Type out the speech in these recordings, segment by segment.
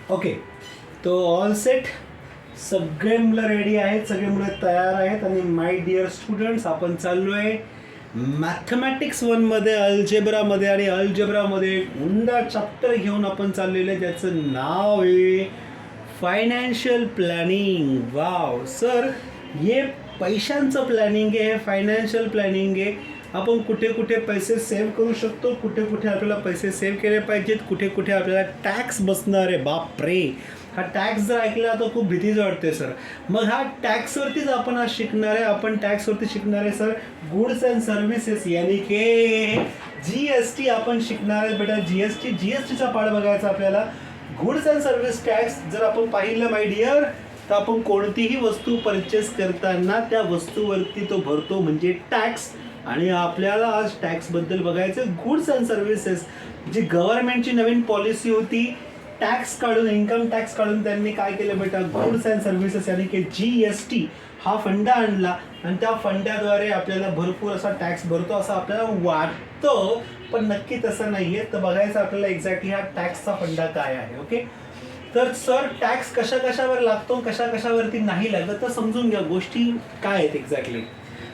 Okay, तो all set. सगळे मुलं रेडी आहेत, सगळे मुलं तयार आहेत. आणि माय डिअर स्टुडंट्स, आपण चाललो आहे मॅथमॅटिक्स 1मध्ये अल्जेब्रामध्ये. आणि अल्जेब्रामध्ये एक उंडा चॅप्टर घेऊन आपण चाललेलं आहे, ज्याचं नाव आहे फायनान्शियल प्लॅनिंग. वाव सर, हे पैशांचं प्लॅनिंग आहे, हे फायनान्शियल प्लॅनिंग आहे. आपण कुठे कुठे पैसे सेव्ह करू शकतो, कुठे कुठे आपल्याला पैसे सेव्ह केले पाहिजेत, कुठे कुठे आपल्याला टॅक्स बसणार आहे. बाप रे, हा टॅक्स जर ऐकला तर खूप भीतीच वाटते सर. मग हा टॅक्सवरतीच आपण आज शिकणार आहे. आपण टॅक्सवरती शिकणार आहे सर गुड्स अँड सर्व्हिसेस, यानी की GST आपण शिकणार आहे बेटा. GSTचा पार्ट बघायचा आपल्याला. गुड्स अँड सर्व्हिस टॅक्स जर आपण पाहिलं माय डिअर, तर आपण कोणतीही वस्तू परचेस करताना त्या वस्तूवरती तो भरतो म्हणजे टॅक्स. आणि आपल्याला आज टॅक्सबद्दल बघायचं. गुड्स अँड सर्व्हिसेस, जी गव्हर्नमेंटची नवीन पॉलिसी होती, टॅक्स काढून, इन्कम टॅक्स काढून त्यांनी काय केलं बेटा, गुड्स अँड सर्व्हिसेस यानी की GST हा फंडा आणला. आणि त्या फंडाद्वारे आपल्याला भरपूर असा टॅक्स भरतो असं आपल्याला वाटतं, पण नक्की तसं नाही आहे. तर बघायचं आपल्याला एक्झॅक्टली हा टॅक्सचा फंडा काय आहे. ओके, तर सर टॅक्स कशा कशावर लागतो, कशा कशावरती नाही लागत, तर समजून घ्या गोष्टी काय आहेत एक्झॅक्टली.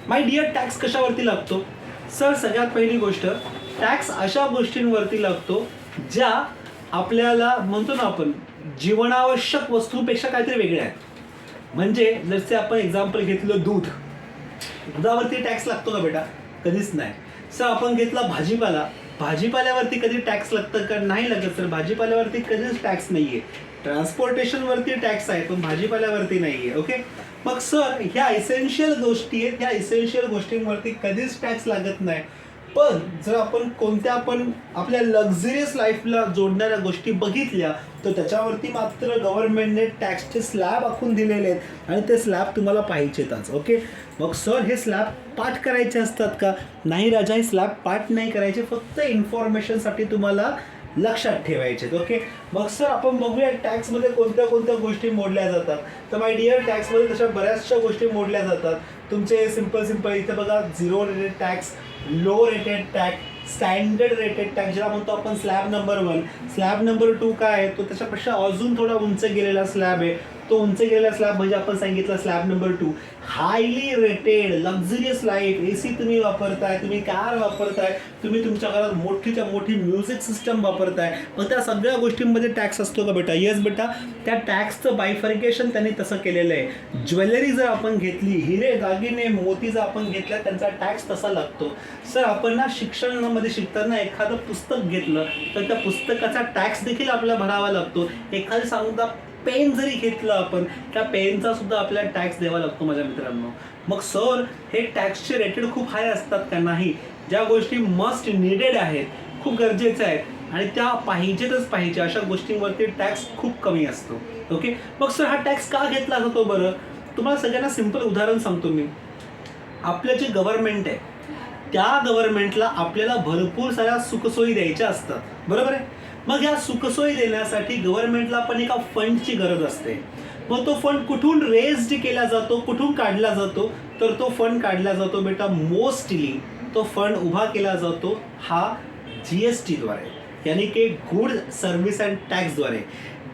माय डिअर, टॅक्स कशावरती लागतो सर? सगळ्यात पहिली गोष्ट, टॅक्स अशा गोष्टींवरती लागतो ज्या आपल्याला म्हणतो ना आपण जीवनावश्यक वस्तूंपेक्षा काहीतरी वेगळ्या आहेत. म्हणजे जसे आपण एक्झाम्पल घेतलं दूध, दुधावरती टॅक्स लागतो का बेटा? कधीच नाही. सर आपण घेतला भाजीपाला, भाजीपाल्यावरती कधी टॅक्स लागतं का? नाही लागत सर. भाजीपाल्यावरती कधीच टॅक्स नाही आहे. ट्रान्सपोर्टेशनवरती टॅक्स आहे पण भाजीपाल्यावरती नाही आहे. ओके, मग सर ह्या इसेन्शियल गोष्टी आहेत, ह्या इसेन्शियल गोष्टींवरती कधीच टॅक्स लागत नाही. पण जर आपण कोणत्या पण आपल्या लक्झरियस लाईफला जोडणाऱ्या गोष्टी बघितल्या तर त्याच्यावरती मात्र गव्हर्नमेंटने टॅक्सचे स्लॅब आखून दिलेले आहेत आणि ते स्लॅब तुम्हाला पाहिजेतच. ओके, मग सर हे स्लॅब पाठ करायचे असतात का? नाही राजा, हे स्लॅब पाठ नाही करायचे, फक्त इन्फॉर्मेशनसाठी तुम्हाला लक्षात ठेवायचे. ओके, मग सर आपण बघूया टॅक्समध्ये कोणत्या कोणत्या गोष्टी मोडल्या जातात. तर माय डिअर, टॅक्समध्ये तशा बऱ्याचशा गोष्टी मोडल्या जातात. तुमचे सिंपल इथे बघा, 0 rated tax, low rated tax, standard rated tax ज्याला म्हणतो आपण स्लॅब नंबर 1. स्लॅब नंबर 2 काय आहे, तो त्याच्यापेक्षा अजून थोडा उंच गेलेला स्लॅब आहे. तो उंच गेलेला स्लॅब म्हणजे आपण सांगितलं slab number 2. Highly rated luxurious life, AC तुम्ही वापरताय, तुम्ही कार वापरताय, तुम्ही तुमच्या घरात मोठीच्या मोठी म्युझिक सिस्टम वापरताय, मग त्या सगळ्या गोष्टींमध्ये टॅक्स असतो का बेटा? येस बेटा, त्या टॅक्सचं बायफर्केशन त्यांनी तसं केलेलं आहे. ज्वेलरी जर आपण घेतली, हिरे दागिने मोती जर आपण घेतल्या, त्यांचा टॅक्स तसा लागतो. सर आपण ना शिक्षणामध्ये शिकताना एखादं पुस्तक घेतलं तर त्या पुस्तकाचा टॅक्स देखील आपल्याला भरावा लागतो. एखादं सांगता पेन जरी घेतलं आपण, त्या पेनचा सुद्धा आपल्याला टॅक्स द्यावा लागतो माझ्या मित्रांनो. मग सर हे टॅक्सचे रेटेड खूप हाय असतात का? नाही. ज्या गोष्टी मस्ट निडेड आहेत, खूप गरजेच्या आहेत आणि त्या पाहिजेतच पाहिजे, अशा गोष्टींवरती टॅक्स खूप कमी असतो. ओके, मग सर हा टॅक्स का घेतला जातो बरं? तुम्हाला सगळ्यांना सिंपल उदाहरण सांगतो मी. आपलं जे गव्हर्नमेंट आहे, त्या गव्हर्नमेंटला आपल्याला भरपूर साऱ्या सुखसोयी द्यायच्या असतात, बरोबर आहे? मग ह्या सुखसोयी देण्यासाठी गव्हर्नमेंटला पण एका फंडची गरज असते. मग तो फंड कुठून रेज्ड केला जातो, कुठून काढला जातो? तर तो फंड काढला जातो बेटा मोस्टली, तो फंड उभा केला जातो हा GSTद्वारे, यानी की गुड सर्व्हिस अँड टॅक्सद्वारे.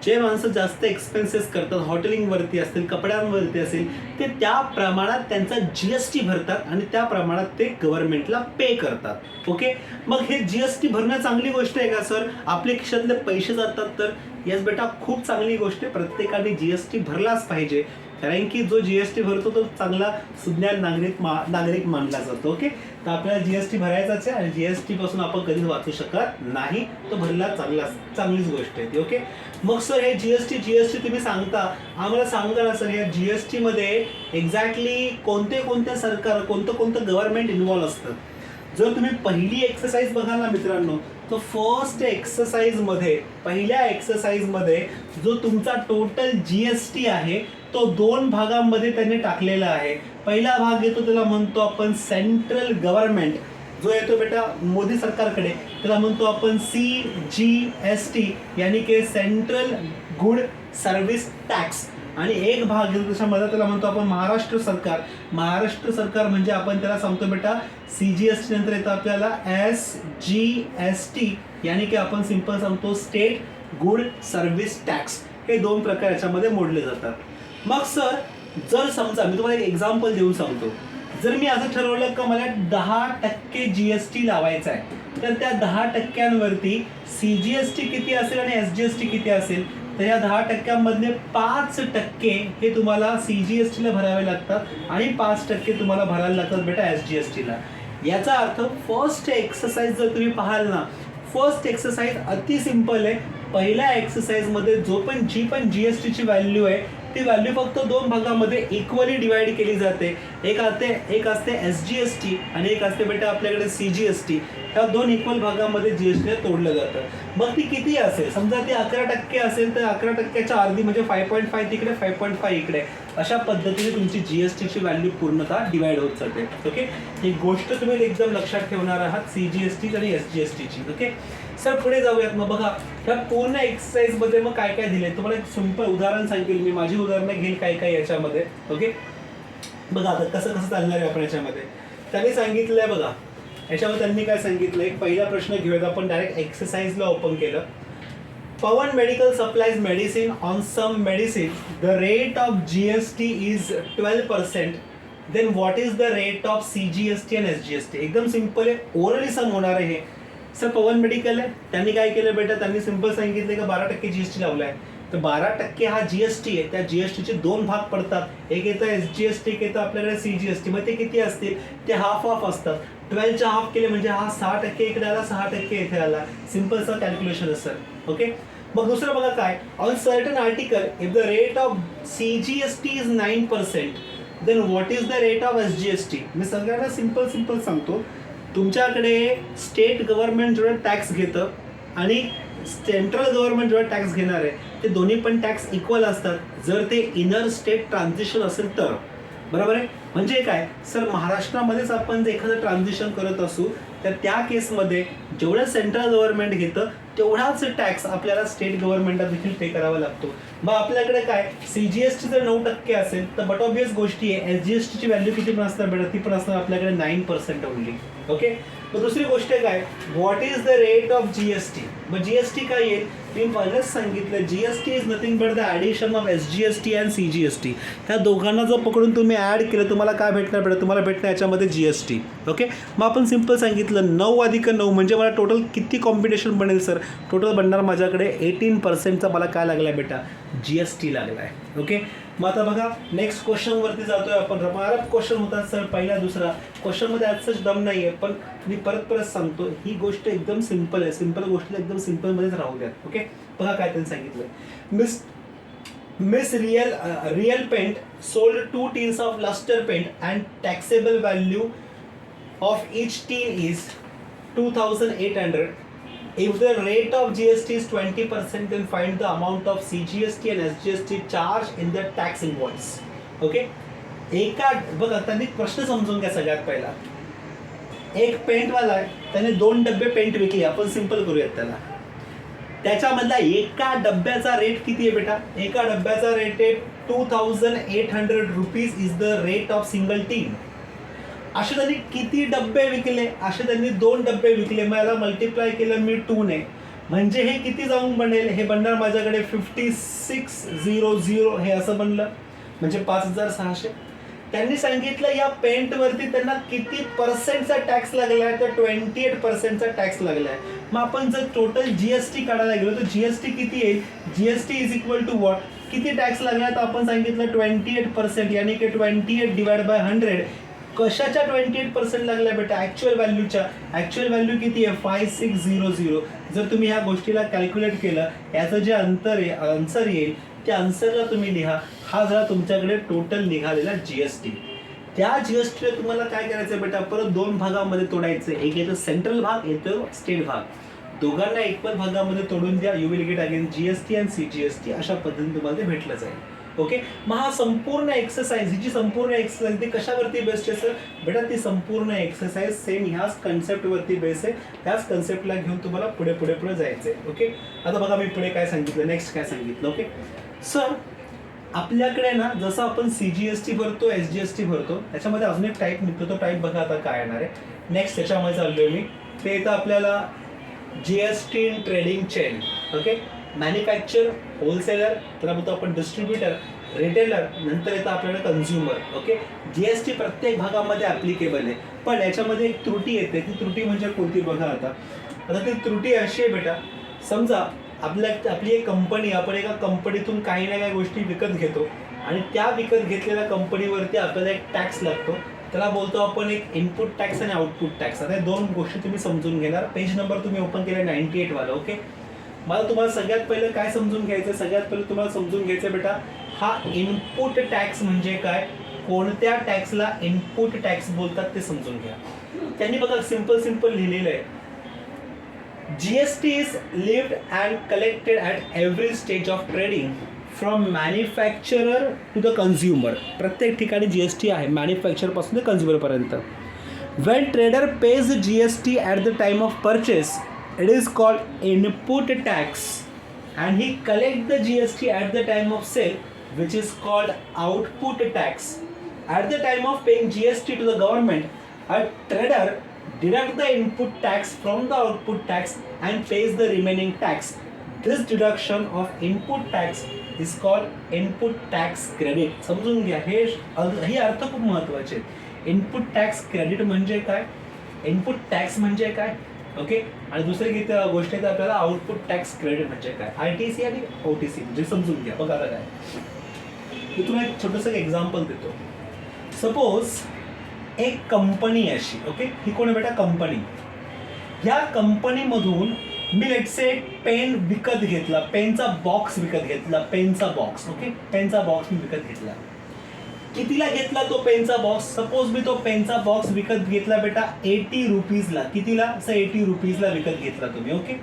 जे माणसं जास्त एक्सपेन्सेस करतात, हॉटेलिंगवरती असतील, कपड्यांवरती असेल, ते त्या प्रमाणात त्यांचा GST भरतात आणि त्या प्रमाणात ते गव्हर्नमेंटला पे करतात. ओके, मग हे GST भरणं चांगली गोष्ट आहे का सर? आपल्या खिशातले पैसे जातात तर? येस बेटा, खूप चांगली गोष्ट आहे. प्रत्येकाने GST भरलाच पाहिजे, कारण की जो GST भरतो तो चांगला सुज्ञान नागरिक मानला जातो. ओके, तर आपल्याला GST भरायचाच आहे आणि GST पासून आपण कधीच वाचू शकत नाही. तो भरला चांगलीच गोष्ट आहे ती. ओके, मग सर हे GST तुम्ही सांगता, आम्हाला सांगा ना सर, या GST मध्ये एक्झॅक्टली कोणते सरकार, कोणतं गव्हर्नमेंट इन्व्हॉल्व असतं? जर तुम्ही पहिली एक्सरसाइज बघाल ना मित्रांनो, तो पहिल्या एक्सरसाइजमध्ये जो तुमचा टोटल GST आहे तो 2 भागांमध्ये त्यांनी टाकलेला आहे. पहिला भाग येतो त्याला म्हणतो आपण सेंट्रल गव्हर्नमेंट, जो येतो बेटा मोदी सरकारकडे, त्याला म्हणतो आपण CGST, यानी की सेंट्रल गुड सर्व्हिस टॅक्स. आणि एक भाग येतो त्याच्यामध्ये, त्याला म्हणतो आपण महाराष्ट्र सरकार. महाराष्ट्र सरकार म्हणजे आपण त्याला सांगतो बेटा CGST नंतर येतं आपल्याला SGST, यानी की आपण सिंपल सांगतो स्टेट गुड सर्व्हिस टॅक्स, हे 2 प्रकार याच्यामध्ये मोडले जातात. मग सर जर समजा मी तुम्हाला एक एक्झाम्पल देऊन सांगतो, जर मी असं ठरवलं का मला 10% GST लावायचा आहे, तर त्या 10%वरती CGST किती असेल आणि SGST किती असेल, तर या 10%मधले 5% हे तुम्हाला CGST ला भरावे लागतात आणि 5% तुम्हाला भरायला लागतात बेटा SGST ला. याचा अर्थ फर्स्ट एक्सरसाइज जर तुम्ही पाहाल ना, फर्स्ट एक्सरसाइज अति सिंपल आहे. पहिल्या एक्सरसाइजमध्ये जी पण GST ची व्हॅल्यू आहे ती व्हॅल्यू फक्त 2 भागामध्ये इक्वली डिवाइड केली जाते. एक असते SGST आणि एक असते बेटा आपल्याकडे CGST. ह्या 2 इक्वल भागामध्ये GST तोडलं जातं. मग ती किती असेल, समजा ती 11% असेल तर 11%च्या अर्धी म्हणजे 5.5 तिकडे 5.5 इकडे, अशा पद्धतीने तुमची GST ची व्हॅल्यू पूर्णतः डिवाइड होत जाते. ओके, ही गोष्ट तुम्ही एकदम लक्षात ठेवणार आहात CGST आणि SGST ची. ओके सर पुढे जाऊयात. मग बघा ह्या पूर्ण एक्सरसाइजमध्ये मग काय काय दिले, तुम्हाला एक सिंपल उदाहरण सांगेल मी, माझी उदाहरणं घेईल काय काय याच्यामध्ये. ओके बघा आता कसं कसं चालणार आहे आपण याच्यामध्ये. त्यांनी सांगितलंय बघा, याच्यामध्ये त्यांनी काय सांगितलंय, पहिला प्रश्न घेऊयात आपण, डायरेक्ट एक्सरसाइजला ओपन केलं. Pawan medical supplies medicine on some medicine, the rate of GST is 12%, then what is the rate of CGST and SGST. एकदम सिंपल आहे, ओरली सम होणार आहे हे. सर पवन मेडिकल आहे, त्यांनी काय केलं बेटा, त्यांनी सिंपल सांगितलं का 12% GST लावला आहे. तर 12% हा GST आहे, त्या GST चे 2 भाग पडतात, एक येतं SGST, एक येतं आपल्याकडे CGST. मग ते किती असतील, ते हाफ हाफ असतात. 12च्या हाफ केले म्हणजे हा 6% इकडे आला, 6% इथे आला. सिंपलचं कॅल्क्युलेशन असेल. ओके मग दुसरं बघा काय, on certain article if the rate of CGST is 9%, then what is the rate of SGST. मी सगळ्यांना सिंपल सांगतो, तुमच्याकडे स्टेट गव्हर्नमेंट जेवढं टॅक्स घेतं आणि सेंट्रल गव्हर्नमेंट जेव्हा टॅक्स घेणार आहे ते दोन्ही पण टॅक्स इक्वल असतात, जर ते इनर स्टेट ट्रान्झिशन असेल तर. बरोबर आहे, म्हणजे काय सर, महाराष्ट्रामध्येच आपण जर एखादं ट्रान्झिशन करत असू तर त्या केसमध्ये जेवढं सेंट्रल गव्हर्नमेंट घेतं तेवढाच टॅक्स आपल्याला स्टेट गव्हर्नमेंटला देखील पे करावा लागतो. मग आपल्याकडे काय CGST जर 9% असेल तर बट ऑब्वियस गोष्टी आहे, SGST ची व्हॅल्यू किती पण असणार बेटा, ती पण असणार आपल्याकडे 9% ओनली. ओके मग दुसरी गोष्ट काय, what is the rate of GST. मग GST काय येईल, मी पहिलेच सांगितलं GST is nothing but the addition of SGST and CGST. ह्या दोघांना जर पकडून तुम्ही ॲड केलं तुम्हाला काय भेटणार बेटा, तुम्हाला भेटणार याच्यामध्ये GST. ओके मग आपण सिंपल सांगितलं 9 अधिक 9 म्हणजे मला टोटल किती कॉम्पिटिशन बनेल सर, टोटल बनणार माझ्याकडे 18%चा मला काय लागला आहे बेटा, GST लागला आहे. ओके मग आता बघा नेक्स्ट क्वेश्चनवरती जातोय आपण. मला क्वेश्चन होतात सर पहिला दुसरा, क्वेश्चनमध्ये ॲज सच दम नाही आहे, पण मी परत सांगतो ही गोष्ट एकदम सिंपल आहे, सिंपल गोष्टीला एकदम सिंपलमध्येच राहू द्या. ओके बघा काय त्यांनी सांगितलं, Miss Real paint sold 2 tins of lustre paint and taxable value of each tin is 2800. If the rate of GST is 20%, then find the amount of CGST and SGST charged in the tax invoice. Okay एका बघा त्यांनी प्रश्न समजून घ्या. सगळ्यात पहिला एक पेंटवाला आहे, त्याने 2 डब्बे पेंट विकले, आपण सिंपल करूयात त्याला. त्याच्यामधला एका डब्याचा रेट किती आहे बेटा, एका डब्याचा रेट आहे 2800 rupees is the rate of single tin. असे त्यांनी किती डब्बे विकले, असे त्यांनी 2 डब्बे विकले, मग याला मल्टिप्लाय केलं मी 2 ने, म्हणजे हे किती जाऊन बनेल, हे बनणार माझ्याकडे 5600, हे असं बनलं म्हणजे 5600. त्यांनी सांगितलं या पेंटवरती त्यांना किती पर्सेंटचा टॅक्स लागला आहे, तर 28%चा टॅक्स लागला आहे. मग आपण जर टोटल GST काढायला गेलो तर GST किती येईल, GST is equal to what, किती टॅक्स लागला तर आपण सांगितलं 28%, यानी की 28 डिवाइड बाय 100. कशाच्या 28% लागल्या बेटा, ॲक्च्युअल व्हॅल्यूच्या. ॲक्च्युअल व्हॅल्यू किती आहे 5600. जर तुम्ही ह्या गोष्टीला कॅल्क्युलेट केलं, याचं जे आन्सर येईल त्या आन्सरला तुम्ही लिहा, हा जरा तुमच्याकडे टोटल निघालेला GST. त्या GST तुम्हाला काय करायचं बेटा, परत 2 भागामध्ये तोडायचं. एक येतं सेंट्रल भाग, येतो स्टेट भाग, दोघांना इक्वल भागामध्ये तोडून द्या. You will get again GST and CGST. अशा पद्धतीने तुम्हाला ते भेटलं जाईल. ओके मग हा संपूर्ण एक्सरसाइज, ही जी संपूर्ण एक्सरसाइज ती कशावरती बेस्ड आहे सर बेटा, ती संपूर्ण एक्सरसाइज सेम ह्याच कन्सेप्टवरती बेस आहे. त्याच कन्सेप्टला घेऊन तुम्हाला पुढे जायचं आहे. ओके आता बघा मी पुढे काय सांगितलं, नेक्स्ट काय सांगितलं. ओके सर आपल्याकडे ना जसं आपण CGST भरतो, SGST भरतो, त्याच्यामध्ये अजून एक टाईप निघतो. तो टाईप बघा आता काय येणार आहे. नेक्स्ट त्याच्यामध्ये चाललोय मी, ते येतं आपल्याला GST in trading chain. Okay manufacture, wholesaler, त्याला बोलतो आपण डिस्ट्रीब्युटर, रिटेलर, नंतर येतं आपल्याला कन्झ्युमर. ओके, जीएसटी प्रत्येक भागामध्ये ॲप्लिकेबल आहे. पण याच्यामध्ये एक त्रुटी येते. ती त्रुटी म्हणजे कोणती बघा आता ती त्रुटी अशी आहे बेटा, समजा आपली एक कंपनी, आपण एका कंपनीतून काही ना काही गोष्टी विकत घेतो आणि त्या विकत घेतलेल्या कंपनीवरती आपल्याला एक टॅक्स लागतो. त्याला बोलतो आपण एक इनपुट टॅक्स आणि आउटपुट टॅक्स. आता दोन गोष्टी तुम्ही समजून घेणार. पेज नंबर तुम्ही ओपन केला 98 वाला. ओके, मला तुम्हाला सगळ्यात पहिलं काय समजून घ्यायचं, सगळ्यात पहिलं तुम्हाला समजून घ्यायचं बेटा, हा इनपुट टॅक्स म्हणजे काय, कोणत्या टॅक्सला इनपुट टॅक्स बोलतात ते समजून घ्या. त्यांनी बघा सिंपल लिहिलेलं आहे, GST is levied and collected at every stage of trading from manufacturer to the consumer. प्रत्येक ठिकाणी जीएसटी आहे, मॅन्युफॅक्चरपासून ते कन्झ्युमरपर्यंत. When trader pays GST at the time of purchase, it is called input tax, and he collect the GST at the time of sale, which is called output tax. At the time of paying GST to the government, a trader deduct the input tax from the output tax and pays the remaining tax. This deduction of input tax is called input tax credit. समजून घ्या, हे अर्थ खूप महत्त्वाचे आहेत. Input tax credit म्हणजे काय, input tax म्हणजे काय, ओके. आणि दुसरी गोष्ट आहे आपल्याला आउटपुट टॅक्स क्रेडिट म्हणजे काय, आयटीसी आणि ओटीसी म्हणजे समजून घ्या. बघा आता काय, मी तुम्हाला एक छोटंसं एक्झाम्पल देतो. सपोज एक कंपनी अशी, ओके, ही कोण आहे बेटा, कंपनी. ह्या कंपनीमधून मी लेट्स से पेन विकत घेतला, पेनचा बॉक्स विकत घेतला, पेनचा बॉक्स, ओके, पेनचा बॉक्स मी विकत घेतला. कितीला घेतला तो पेनचा बॉक्स, सपोज मी तो पेनचा बॉक्स विकत घेतला बेटा 80 रुपीजला. कितीला, असं 80 रुपीजला विकत घेतला तुम्ही. ओके,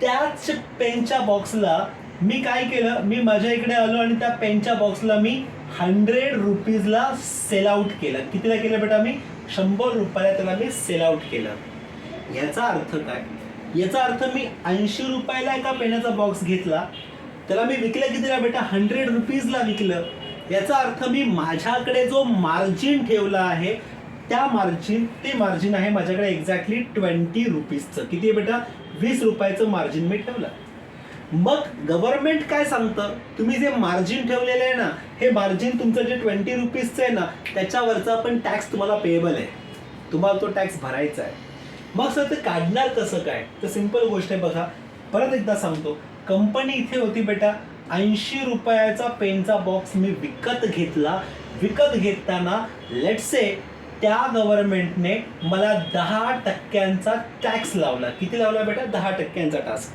त्याच पेनच्या बॉक्सला मी काय केलं, मी माझ्या इकडे आलो आणि त्या पेनच्या बॉक्सला मी 100 रुपीजला सेल आउट केलं. कितीला केलं बेटा, मी 100 रुपयाला त्याला मी सेल आउट केलं. याचा अर्थ काय, याचा अर्थ मी 80 रुपयाला एका पेनाचा बॉक्स घेतला, त्याला मी विकलं कितीला बेटा, 100 रुपीजला विकलं. याचा अर्थ मी माझ्याकडे जो मार्जिन ठेवला आहे ते मार्जिन आहे माझ्याकडे एक्झॅक्टली 20 रुपीजचं. किती आहे बेटा, 20 रुपयाचं मार्जिन मी ठेवलं. मग गव्हर्नमेंट काय सांगतं, तुम्ही जे मार्जिन ठेवलेलं आहे ना, हे मार्जिन तुमचं जे 20 रुपीजचं आहे ना, त्याच्यावरचा पण टॅक्स तुम्हाला पेएबल आहे, तुम्हाला तो टॅक्स भरायचा आहे. मग सर ते काढणार कसं काय, तर सिंपल गोष्ट आहे. बघा परत एकदा सांगतो, कंपनी इथे होती बेटा, 80 रुपयाचा पेनचा बॉक्स मी विकत घेतला. विकत घेताना लेट्स से त्या गव्हर्नमेंटने मला 10% टॅक्स लावला. किती लावला बेटा, 10% टॅक्स.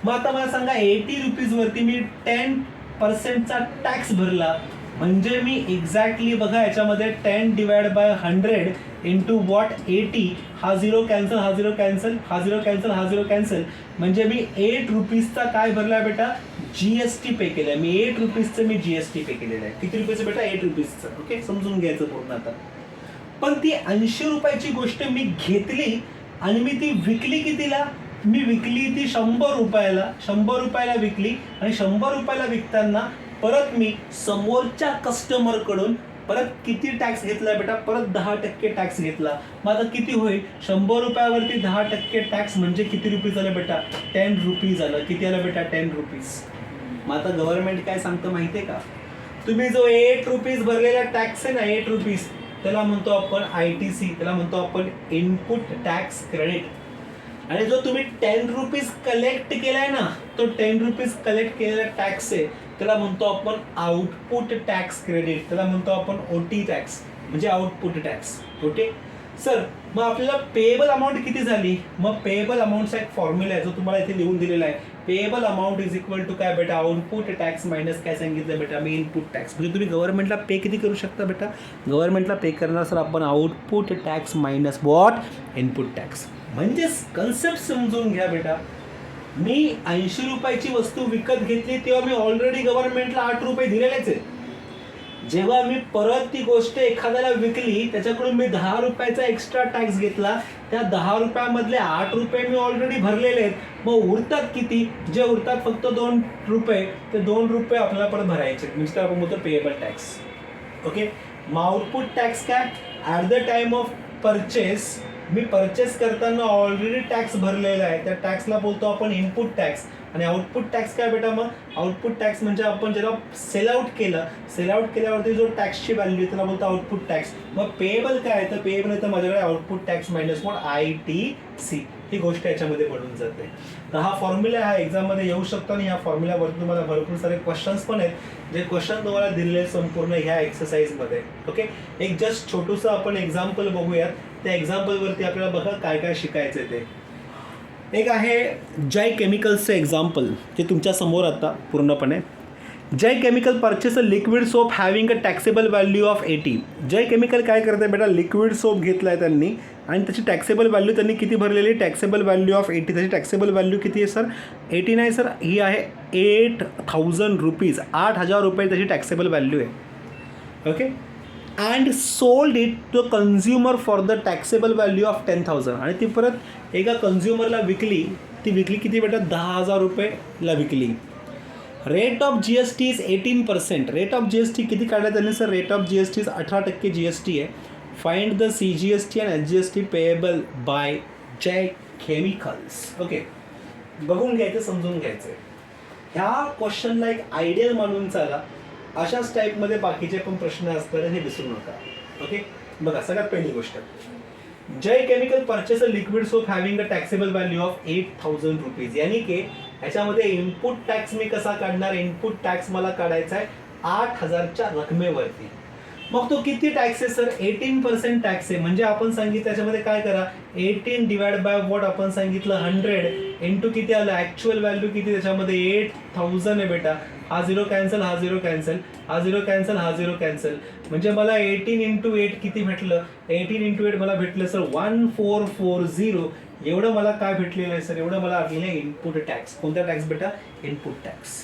मग आता मला सांगा 80 रुपीजवरती मी 10% टॅक्स भरला, म्हणजे मी एक्झॅक्टली बघा याच्यामध्ये 10 डिवाइड बाय 100 इंटू वॉट 80, हा 0 कॅन्सल, हा 0 कॅन्सल, हा 0 कॅन्सल, हा 0 कॅन्सल, म्हणजे मी 8 रुपीजचा काय भरला बेटा, जीएसटी पे केलं आहे. मी 8 रुपीजचं मी जीएसटी पे केलेलं आहे. किती रुपयाचं बेटा, 8 रुपीजचं. ओके, समजून घ्यायचं पूर्ण आता. पण ती 80 रुपयाची गोष्ट मी घेतली आणि मी ती विकली कितीला, मी विकली ती 100 रुपयाला. 100 रुपयाला विकली आणि 100 रुपयाला विकताना परत मी समोरच्या कस्टमरकडून परत किती टॅक्स घेतला बेटा, परत 10% टॅक्स घेतला. मग आता किती होईल, 100 रुपयावरती 10% टॅक्स म्हणजे किती रुपीज झालं बेटा, 10 रुपीज झालं. किती आलं बेटा, 10 रुपीज. मग आता गव्हर्नमेंट काय सांगतं माहिती आहे का, तुम्ही जो 8 रुपीज भरलेला टॅक्स आहे ना, 8 रुपीज, त्याला म्हणतो आपण आयटीसी, त्याला म्हणतो आपण इनपुट टॅक्स क्रेडिट. आणि जो तुम्ही 10 रुपीज कलेक्ट केलाय ना, तो 10 रुपीज कलेक्ट केलेला टॅक्स आहे, त्याला म्हणतो आपण आउटपुट टॅक्स क्रेडिट, त्याला म्हणतो आपण ओटी टॅक्स म्हणजे आउटपुट टॅक्स. ओके सर, मग आपल्याला पेएबल अमाऊंट किती झाली, मग पेएबल अमाऊंटचा एक फॉर्म्युला आहे जो तुम्हाला इथे लिहून दिलेला आहे. Payable amount is equal to काय बेटा, आउटपुट टॅक्स मायनस काय सांगितलं बेटा, मी इनपुट टॅक्स. म्हणजे तुम्ही गव्हर्नमेंटला पे किती करू शकता बेटा, गव्हर्नमेंटला पे करणार सर आपण output tax minus what, input tax. म्हणजेच कन्सेप्ट समजून घ्या बेटा, मी 80 रुपयाची वस्तू विकत घेतली तेव्हा मी ऑलरेडी गव्हर्नमेंटला 8 रुपये दिलेलेच आहे. जेव्हा मी परत ती गोष्ट एखाद्याला विकली त्याच्याकडून मी 10 रुपयाचा एक्स्ट्रा टॅक्स घेतला, त्या 10 रुपयामधले 8 रुपये मी ऑलरेडी भरलेले आहेत. मग उरतात किती, जे उरतात फक्त 2 रुपये, ते 2 रुपये आपल्याला परत भरायचे, म्हणजे आपण बोलतो पेएबल टॅक्स. ओके, मग आउटपुट टॅक्स काय, at the time of purchase me purchase करताना ऑलरेडी टॅक्स भरलेला आहे, त्या टॅक्सला बोलतो आपण इनपुट टॅक्स. आणि आउटपुट टॅक्स काय बेटा? मग आउटपुट टॅक्स म्हणजे आपण जेव्हा सेल आउट केल्यावरती जो टॅक्सची व्हॅल्यू आहे त्याला बोलतो आउटपुट टॅक्स. मग पेएबल काय आहे? तर पेएबल आहे तर माझ्याकडे output tax minus one ITC ही गोष्ट याच्यामध्ये बनून जाते. तर हा फॉर्म्युला हा एक्झाममध्ये येऊ शकतो आणि ह्या फॉर्म्युल्यावरती तुम्हाला भरपूर सारे क्वेश्चन्स पण आहेत जे क्वेश्चन तुम्हाला दिलेले संपूर्ण ह्या एक्सरसाइजमध्ये. ओके, एक जस्ट छोटूसं आपण एक्झाम्पल बघूयात. त्या एक्झाम्पलवरती आपल्याला बघा काय काय शिकायचं आहे ते. एक आहे जय केमिकल्सचं एक्झाम्पल जे तुमच्या समोर आता पूर्णपणे. Jai chemical purchase a liquid soap having a taxable value of 80. Jai chemical काय करत आहे बेटा? लिक्विड सोप घेतला आहे त्यांनी आणि त्याची टॅक्सेबल व्हॅल्यू त्यांनी किती भरलेली? Taxable value of 80. त्याची टॅक्सेबल व्हॅल्यू किती आहे सर? 80 नाही सर, ही आहे 8,000 रुपीज. 8,000 रुपये त्याची टॅक्सेबल व्हॅल्यू आहे. Okay, and sold it to consumer for the taxable value of 10,000. आणि ती परत एका कन्झ्युमरला विकली. ती विकली किती बेटा? 10,000 रुपयेला विकली. Rate of GST is 18%. Rate of GST किती काढला त्यांनी सर? Rate of GST is 18% GST आहे. Find the CGST and SGST payable by Jai chemicals. Okay, बघून घ्यायचं, समजून घ्यायचं. ह्या क्वेश्चनला एक आयडियल मानून चाला. अशाच टाईपमध्ये बाकीचे पण प्रश्न असतात हे विसरू नका. ओके, बघा सगळ्यात पहिली गोष्ट, Jai chemical purchase a liquid soap having a taxable value of 8,000 rupees. यानी की ह्याच्यामध्ये इनपुट टॅक्स मी कसा काढणार? इनपुट टॅक्स मला काढायचा आहे 8,000च्या रकमेवरती. मग तो किती टॅक्स आहे सर? 18% टॅक्स आहे. म्हणजे आपण सांगितलं त्याच्यामध्ये काय करा, 18 डिवाइड बाय वॉट आपण सांगितलं 100 इंटू किती आलं? ॲक्च्युअल व्हॅल्यू किती त्याच्यामध्ये? 8,000 आहे बेटा. हा 0 कॅन्सल, हा 0 कॅन्सल, हा 0 कॅन्सल, हा 0 कॅन्सल. म्हणजे मला 18 इंटू 8 किती भेटलं? 18 इंटू 8 मला भेटलं सर 1440. एवढं मला काय भेटलेलं आहे सर? एवढं मला आपल्याला इनपुट टॅक्स. कोणता टॅक्स बेटा? Input tax.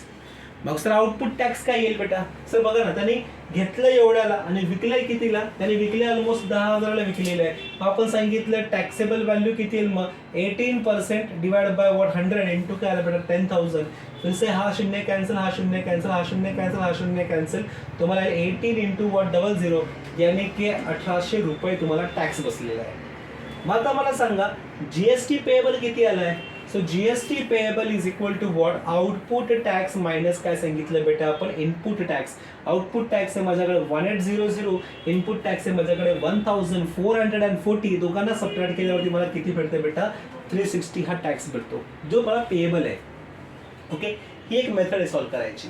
मग सर आउटपुट टॅक्स काय येईल बेटा? सर बघा ना, त्यांनी घेतलं एवढ्याला आणि विकलंय कितीला? त्यांनी विकले ऑलमोस्ट 10,000ला विकलेलं आहे. मग आपण सांगितलं टॅक्सेबल व्हॅल्यू किती येईल? मग 18% डिवाइड बाय वॉट 100 इंटू काय आलं बेटा? 10,000. फिर से हा शून्य कॅन्सल, हा शून्य कॅन्सल, हा शून्य कॅन्सल, हा शून्य कॅन्सल. तुम्हाला 18 इंटू वॉट 00 यानी की 1,800 रुपये तुम्हाला टॅक्स बसलेला आहे. मग आता मला सांगा GST पेएबल किती आलं आहे? So GST payable is equal to what? Output tax minus काय सांगितलं बेटा आपण? Input tax. आउटपुट टॅक्स आहे माझ्याकडे 1800, इनपुट टॅक्स आहे माझ्याकडे 1440. दोघांना सबट्रॅक्ट केल्यावरती मला किती भेटतं बेटा? 360 हा टॅक्स भेटतो जो मला पेएबल आहे. ओके, ही एक मेथड आहे सॉल्व्ह करायची.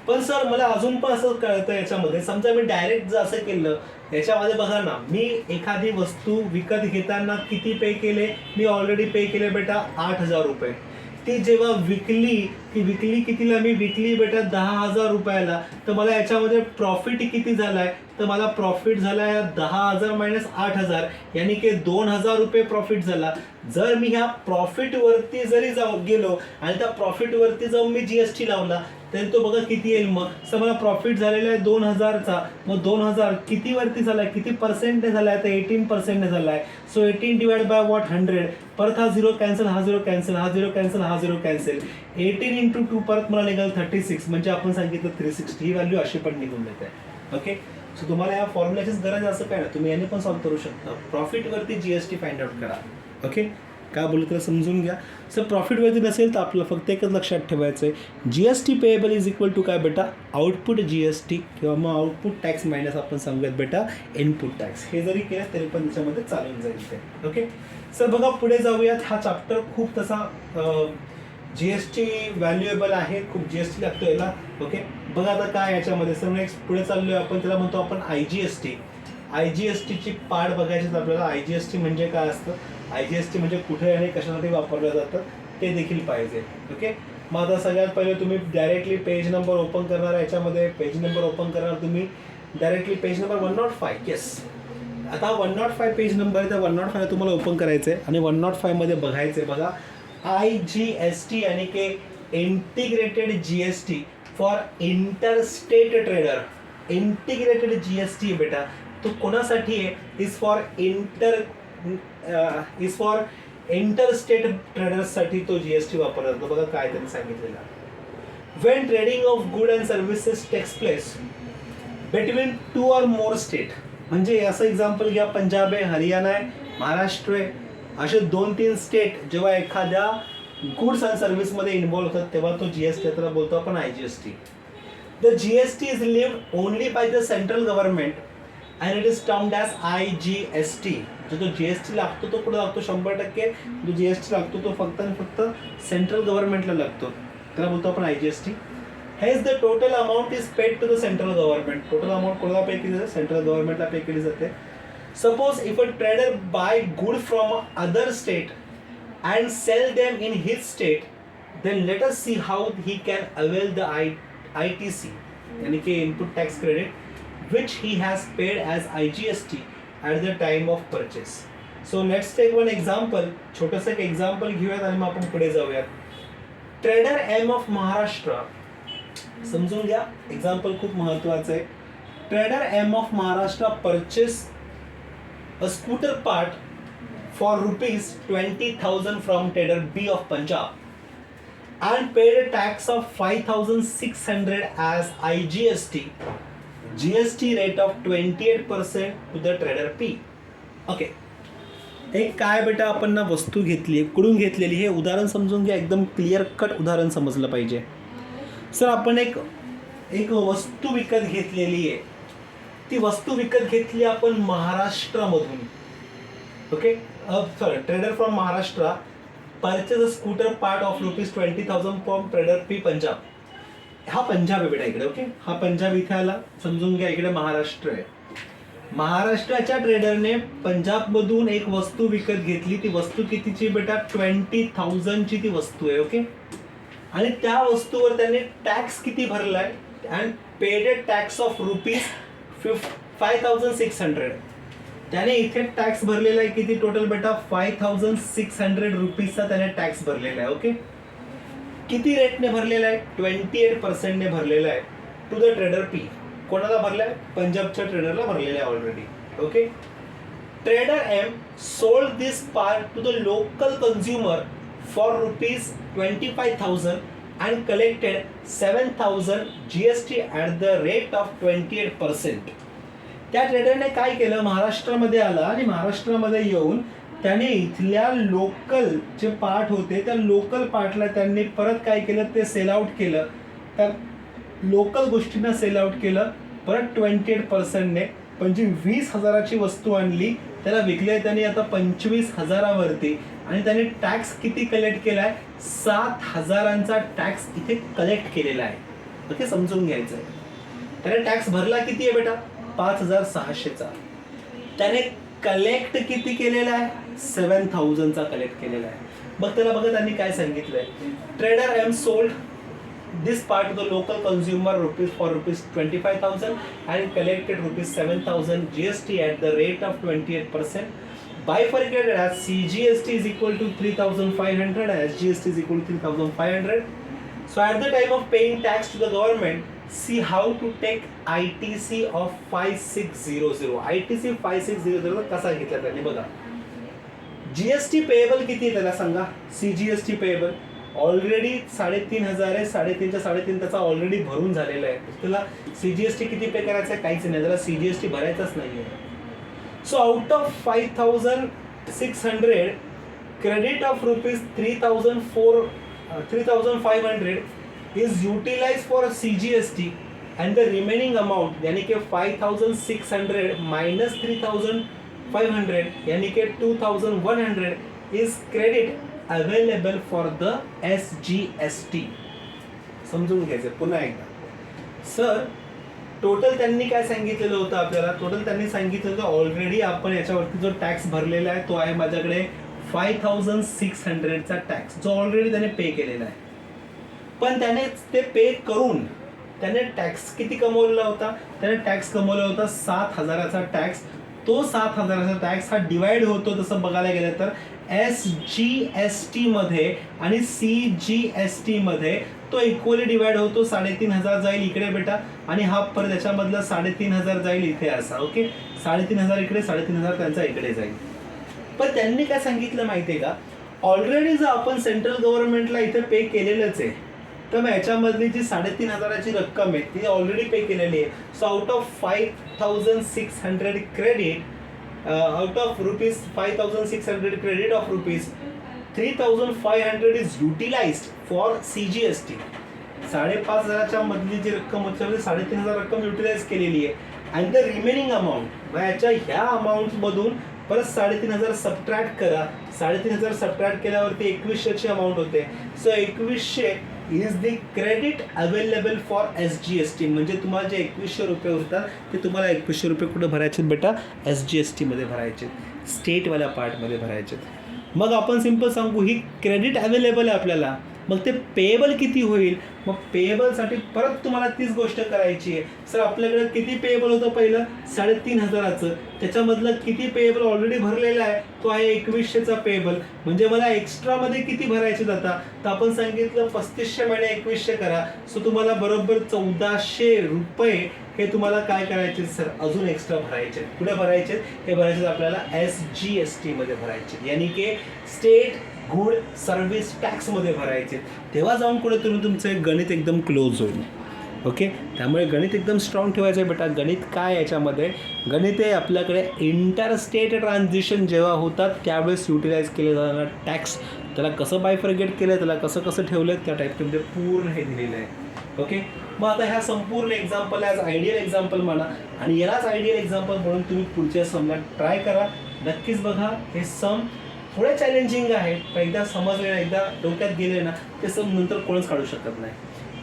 पण सर मला अजून पण असं कळतं याच्यामध्ये, समजा मी डायरेक्ट जर असं केलं याच्यामध्ये बघा ना, मी एखादी वस्तू विकत घेताना किती पे केले? मी ऑलरेडी पे केले बेटा 8,000 रुपये. ती जेव्हा विकली, ती विकली कितीला? मी विकली बेटा 10,000 रुपयाला. तर मला याच्यामध्ये प्रॉफिट किती झालाय? तर मला प्रॉफिट झाला आहे 10,000 मायनस 8,000 यानी की 2,000 रुपये प्रॉफिट झाला. जर मी ह्या प्रॉफिटवरती जरी गेलो आणि त्या प्रॉफिटवरती जाऊन मी GST लावला तरी तो बघा किती येईल? मग सर मला प्रॉफिट झालेला आहे 2,000चा. मग 2,000 किती वरती झालाय? किती पर्सेंटने झालाय? तर 18% झालाय. So 18 divide by what 100. परत हा 0 कॅन्सल, हा 0 कॅन्सल, हा 0 कॅन्सल, हा 0 कॅन्सल. 18 इंटू 2 परत मला निघाल 36. म्हणजे आपण सांगितलं 360 ही व्हॅल्यू अशी पण निघून येते. ओके, सो तुम्हाला या फॉर्म्युल्याचीच गरज असं काय ना, तुम्ही याने पण सॉल्व्ह करू शकता. प्रॉफिटवरती GST फाइंड आउट करा. ओके, काय बोलू तर समजून घ्या. सर प्रॉफिटवरती नसेल तर आपलं फक्त एकच लक्षात ठेवायचं आहे, GST payable is equal to काय बेटा? आउटपुट GST किंवा मग आउटपुट टॅक्स मायनस आपण सांगूयात बेटा इनपुट टॅक्स. हे जरी केलं तरी पण त्याच्यामध्ये चालून जाईल ते. ओके, सर बघा पुढे जाऊयात. हा चॅप्टर खूप तसा GST व्हॅल्युएबल आहे, खूप GST लागतो याला. ओके, बघा आता काय याच्यामध्ये सर नेक्स्ट पुढे चाललोय आपण, त्याला म्हणतो आपण IGST ची पार्ट बघायची आपल्याला. IGST म्हणजे काय असतं? IGST म्हणजे कुठे आणि कशासाठी वापरलं जातं ते देखील पाहिजे. ओके, मग आता सगळ्यात पहिले तुम्ही डायरेक्टली पेज नंबर ओपन करणार. याच्यामध्ये पेज नंबर ओपन करणार तुम्ही डायरेक्टली पेज नंबर 105. येस, आता 105 पेज नंबर आहे, तर 105 तुम्हाला ओपन करायचं आहे आणि 105 मध्ये बघायचं आहे. बघा IGST यानी की integrated GST for interstate trader. Integrated GST बेटा तो कोणासाठी आहे? इज फॉर इंटरस्टेट ट्रेडर्ससाठी तो GST वापरला जातो. बघा काय त्यांनी सांगितलेलं, when trading of good and services takes place between 2 or more state. म्हणजे असं एक्झाम्पल घ्या, पंजाब आहे, हरियाणा आहे, महाराष्ट्र आहे. असे 2-3 स्टेट जेव्हा एखाद्या गुड्स अँड सर्व्हिसमध्ये इन्व्हॉल्व होतात तेव्हा तो GST त्याला बोलतो आपण IGST. The GST is lived only by the central government and it is termed as IGST. जो GST लागतो तो कुठे लागतो? 100% जो GST लागतो तो फक्त आणि फक्त सेंट्रल गव्हर्नमेंटला लागतो, त्याला बोलतो आपण IGST. Hence the total amount is paid to the central government. Total amount कोणाला पे केली जाते? सेंट्रल गव्हर्नमेंटला पे केली जाते. Suppose if a trader buy good from other state and sell them in his state, then let us see how he can avail the ITC यानी कि input tax credit which he has paid as IGST at the time of purchase. So let's take one example. छोटंसं एक example घेऊयात आणि मग आपण पुढे जाऊयात. ट्रेडर M ऑफ महाराष्ट्र, समजून घ्या, एक्झाम्पल खूप महत्वाचं आहे. Trader M of Maharashtra purchase a scooter part for ₹20,000 from trader B of Punjab and paid a tax of 5,600 as IGST. GST rate of 28% to the trader P. Okay, एक काय बेटा आपण ना वस्तू घेतली, कुठून घेतलेली हे उदाहरण समजून घ्या. एकदम क्लिअर कट उदाहरण समजलं पाहिजे. सर आपण एक वस्तू विकत घेतलेली आहे. ती वस्तू विकत घेतली आपण महाराष्ट्रामधून. Okay, sorry, trader from Maharashtra purchase a scooter part of ₹20,000 from trader P Punjab. हा पंजाब आहे बेटा इकडे. ओके, हा पंजाब इथे आला, समजून घ्या. इकडे महाराष्ट्र आहे. महाराष्ट्राच्या ट्रेडरने पंजाबमधून एक वस्तू विकत घेतली. ती वस्तू कितीची बेटा? 20,000ची ती वस्तू आहे. ओके, आणि त्या वस्तूवर त्याने टॅक्स किती भरलाय? And paid tax of ₹5,600. त्याने इथे टॅक्स भरलेला आहे किती टोटल बेटा? ₹5,600 त्याने टॅक्स भरलेला आहे. ओके, किती रेटने भरलेला आहे? 28% भरलेला आहे टू द ट्रेडर P. कोणाला भरलाय? पंजाबच्या ट्रेडरला भरलेला आहे already. Okay, trader M sold this part two the local consumer for ₹25,000 and collected 7,000 GST at the rate of 28%. त्या ट्रेडरने काय केलं? महाराष्ट्रामध्ये आला आणि महाराष्ट्रामध्ये येऊन त्याने इथल्या लोकल जे पार्ट होते त्या लोकल पार्टला त्यांनी परत काय केलं? ते सेल आउट केलं. त्या लोकल गोष्टींना सेल आउट केलं परत 28%ने. म्हणजे 20,000ची वस्तू आणली, त्याला विकले त्यांनी आता 25,000वरती, आणि त्याने टॅक्स किती कलेक्ट केलाय? 7,000चा टॅक्स इथे कलेक्ट केलेला आहे. ओके, समजून घ्यायचं आहे. त्याने टॅक्स भरला किती आहे बेटा? 5,600चा. त्याने कलेक्ट किती केलेला आहे? 7,000चा कलेक्ट केलेला आहे. मग त्याला बघा त्यांनी काय सांगितलंय? Trader M sold this part two the local consumer for ₹25,000 and collected ₹7,000 GST at the rate of 28%. Bifurcated as CGST is equal to 3,500 and SGST is equal to 3,500. So at the time of paying tax to the government, see how to take ITC of 5600. ITC 5600 कसा घेतला त्यांनी बघा. GST payable किती आहे त्याला सांगा? CGST payable already 3,500 आहे. 3,500 त्याचा ऑलरेडी भरून झालेला आहे. त्याला CGST किती पे करायचं आहे? काहीच नाही, त्याला CGST भरायचाच नाही आहे. So out of 5,600 credit of ₹3,500 is utilized for CGST and the remaining amount यानी कि 5,600 minus 3,500 यानी कि 2,100 is credit available for the SGST. समजून घ्यायचं पुन्हा एकदा. सर टोटल त्यांनी काय सांगितलेलं होतं आपल्याला? टोटल त्यांनी सांगितलं होतं ऑलरेडी आपण याच्यावरती जो टॅक्स भरलेला आहे तो आहे माझ्याकडे 5,600चा टॅक्स, जो ऑलरेडी त्याने पे केलेला आहे. पण त्याने ते पे करून त्याने टॅक्स किती कमवलेला होता? त्याने टॅक्स कमवला होता 7,000चा टॅक्स. तो 7,000चा टॅक्स हा डिवाइड होतो तसं बघायला गेलं तर SGST मध्ये आणि CGST मध्ये. तो इक्वली डिवाइड होतो. 3,500 जाईल इकडे बेटा आणि हा परत त्याच्यामधलं 3,500 जाईल इथे असा. ओके, 3,500 इकडे, 3,500 त्यांचा इकडे जाईल. पण त्यांनी काय सांगितलं माहितीये का? ऑलरेडी जर आपण सेंट्रल गव्हर्नमेंटला इथे पे केलेलंच आहे तर मग याच्यामधली जी 3,500ची रक्कम आहे ती ऑलरेडी पे केलेली आहे. So out of 5,600 credit out of rupees 5600 credit of rupees 3500 is utilised for CGST. 5,500च्या मधली जी रक्कम होती 3,500 रक्कम युटिलाइज केलेली आहे. अँड द रिमेनिंग अमाऊंट याच्या ह्या अमाऊंटमधून परत 3,500 सबट्रॅक्ट करा. 3,500 सबट्रॅक्ट केल्यावरती 2,100ची अमाऊंट होते. So 2,100 is the credit available for SGST. म्हणजे तुम्हाला जे 2,100 रुपये होतात ते तुम्हाला 2,100 रुपये कुठं भरायचे बेटा? SGSTमध्ये भरायचे, स्टेटवाल्या पार्टमध्ये भरायचे. मग आपण सिम्पल सांगू ही क्रेडिट अवेलेबल आहे आपल्याला. मग ते पेएबल किती होईल? मग पेएबलसाठी परत तुम्हाला तीच गोष्ट करायची आहे. सर आपल्याकडे किती पेएबल होतं पहिलं? 3,500चं. त्याच्यामधलं किती पेएबल ऑलरेडी भरलेलं आहे? तो आहे 2,100चा पेएबल. म्हणजे मला एक्स्ट्रामध्ये किती भरायचे जाता? तर आपण सांगितलं 3,500 महिने 2,100 करा. सो तुम्हाला बरोबर 1,400 रुपये हे तुम्हाला काय करायचे सर? अजून एक्स्ट्रा भरायचे. कुठे भरायचे? हे भरायचे आपल्याला SGSTमध्ये भरायचे, यानी की स्टेट गुड सर्व्हिस टॅक्समध्ये भरायचे. तेव्हा जाऊन कुठेतरी तुमचं गणित एकदम क्लोज होईल. ओके, त्यामुळे गणित एकदम स्ट्रॉंग ठेवायचं आहे बेटा. गणित काय याच्यामध्ये? गणित आहे आपल्याकडे इंटरस्टेट ट्रान्झिशन जेव्हा होतात त्यावेळेस युटिलाइज केले जाणारा टॅक्स, त्याला कसं बायफर्गेट केलं, त्याला कसं कसं ठेवलं, त्या टाईपमध्ये पूर्ण हे दिलेलं आहे. ओके, मग आता ह्या संपूर्ण एक्झाम्पल ॲज आयडियल एक्झाम्पल म्हणा आणि यालाच आयडियल एक्झाम्पल म्हणून तुम्ही पुढच्या समला ट्राय करा. नक्कीच बघा, हे सम थोडे चॅलेंजिंग आहेत, पण एकदा समजले ना, एकदा डोक्यात गेले ना, ते सम नंतर कोणच काढू शकत नाही.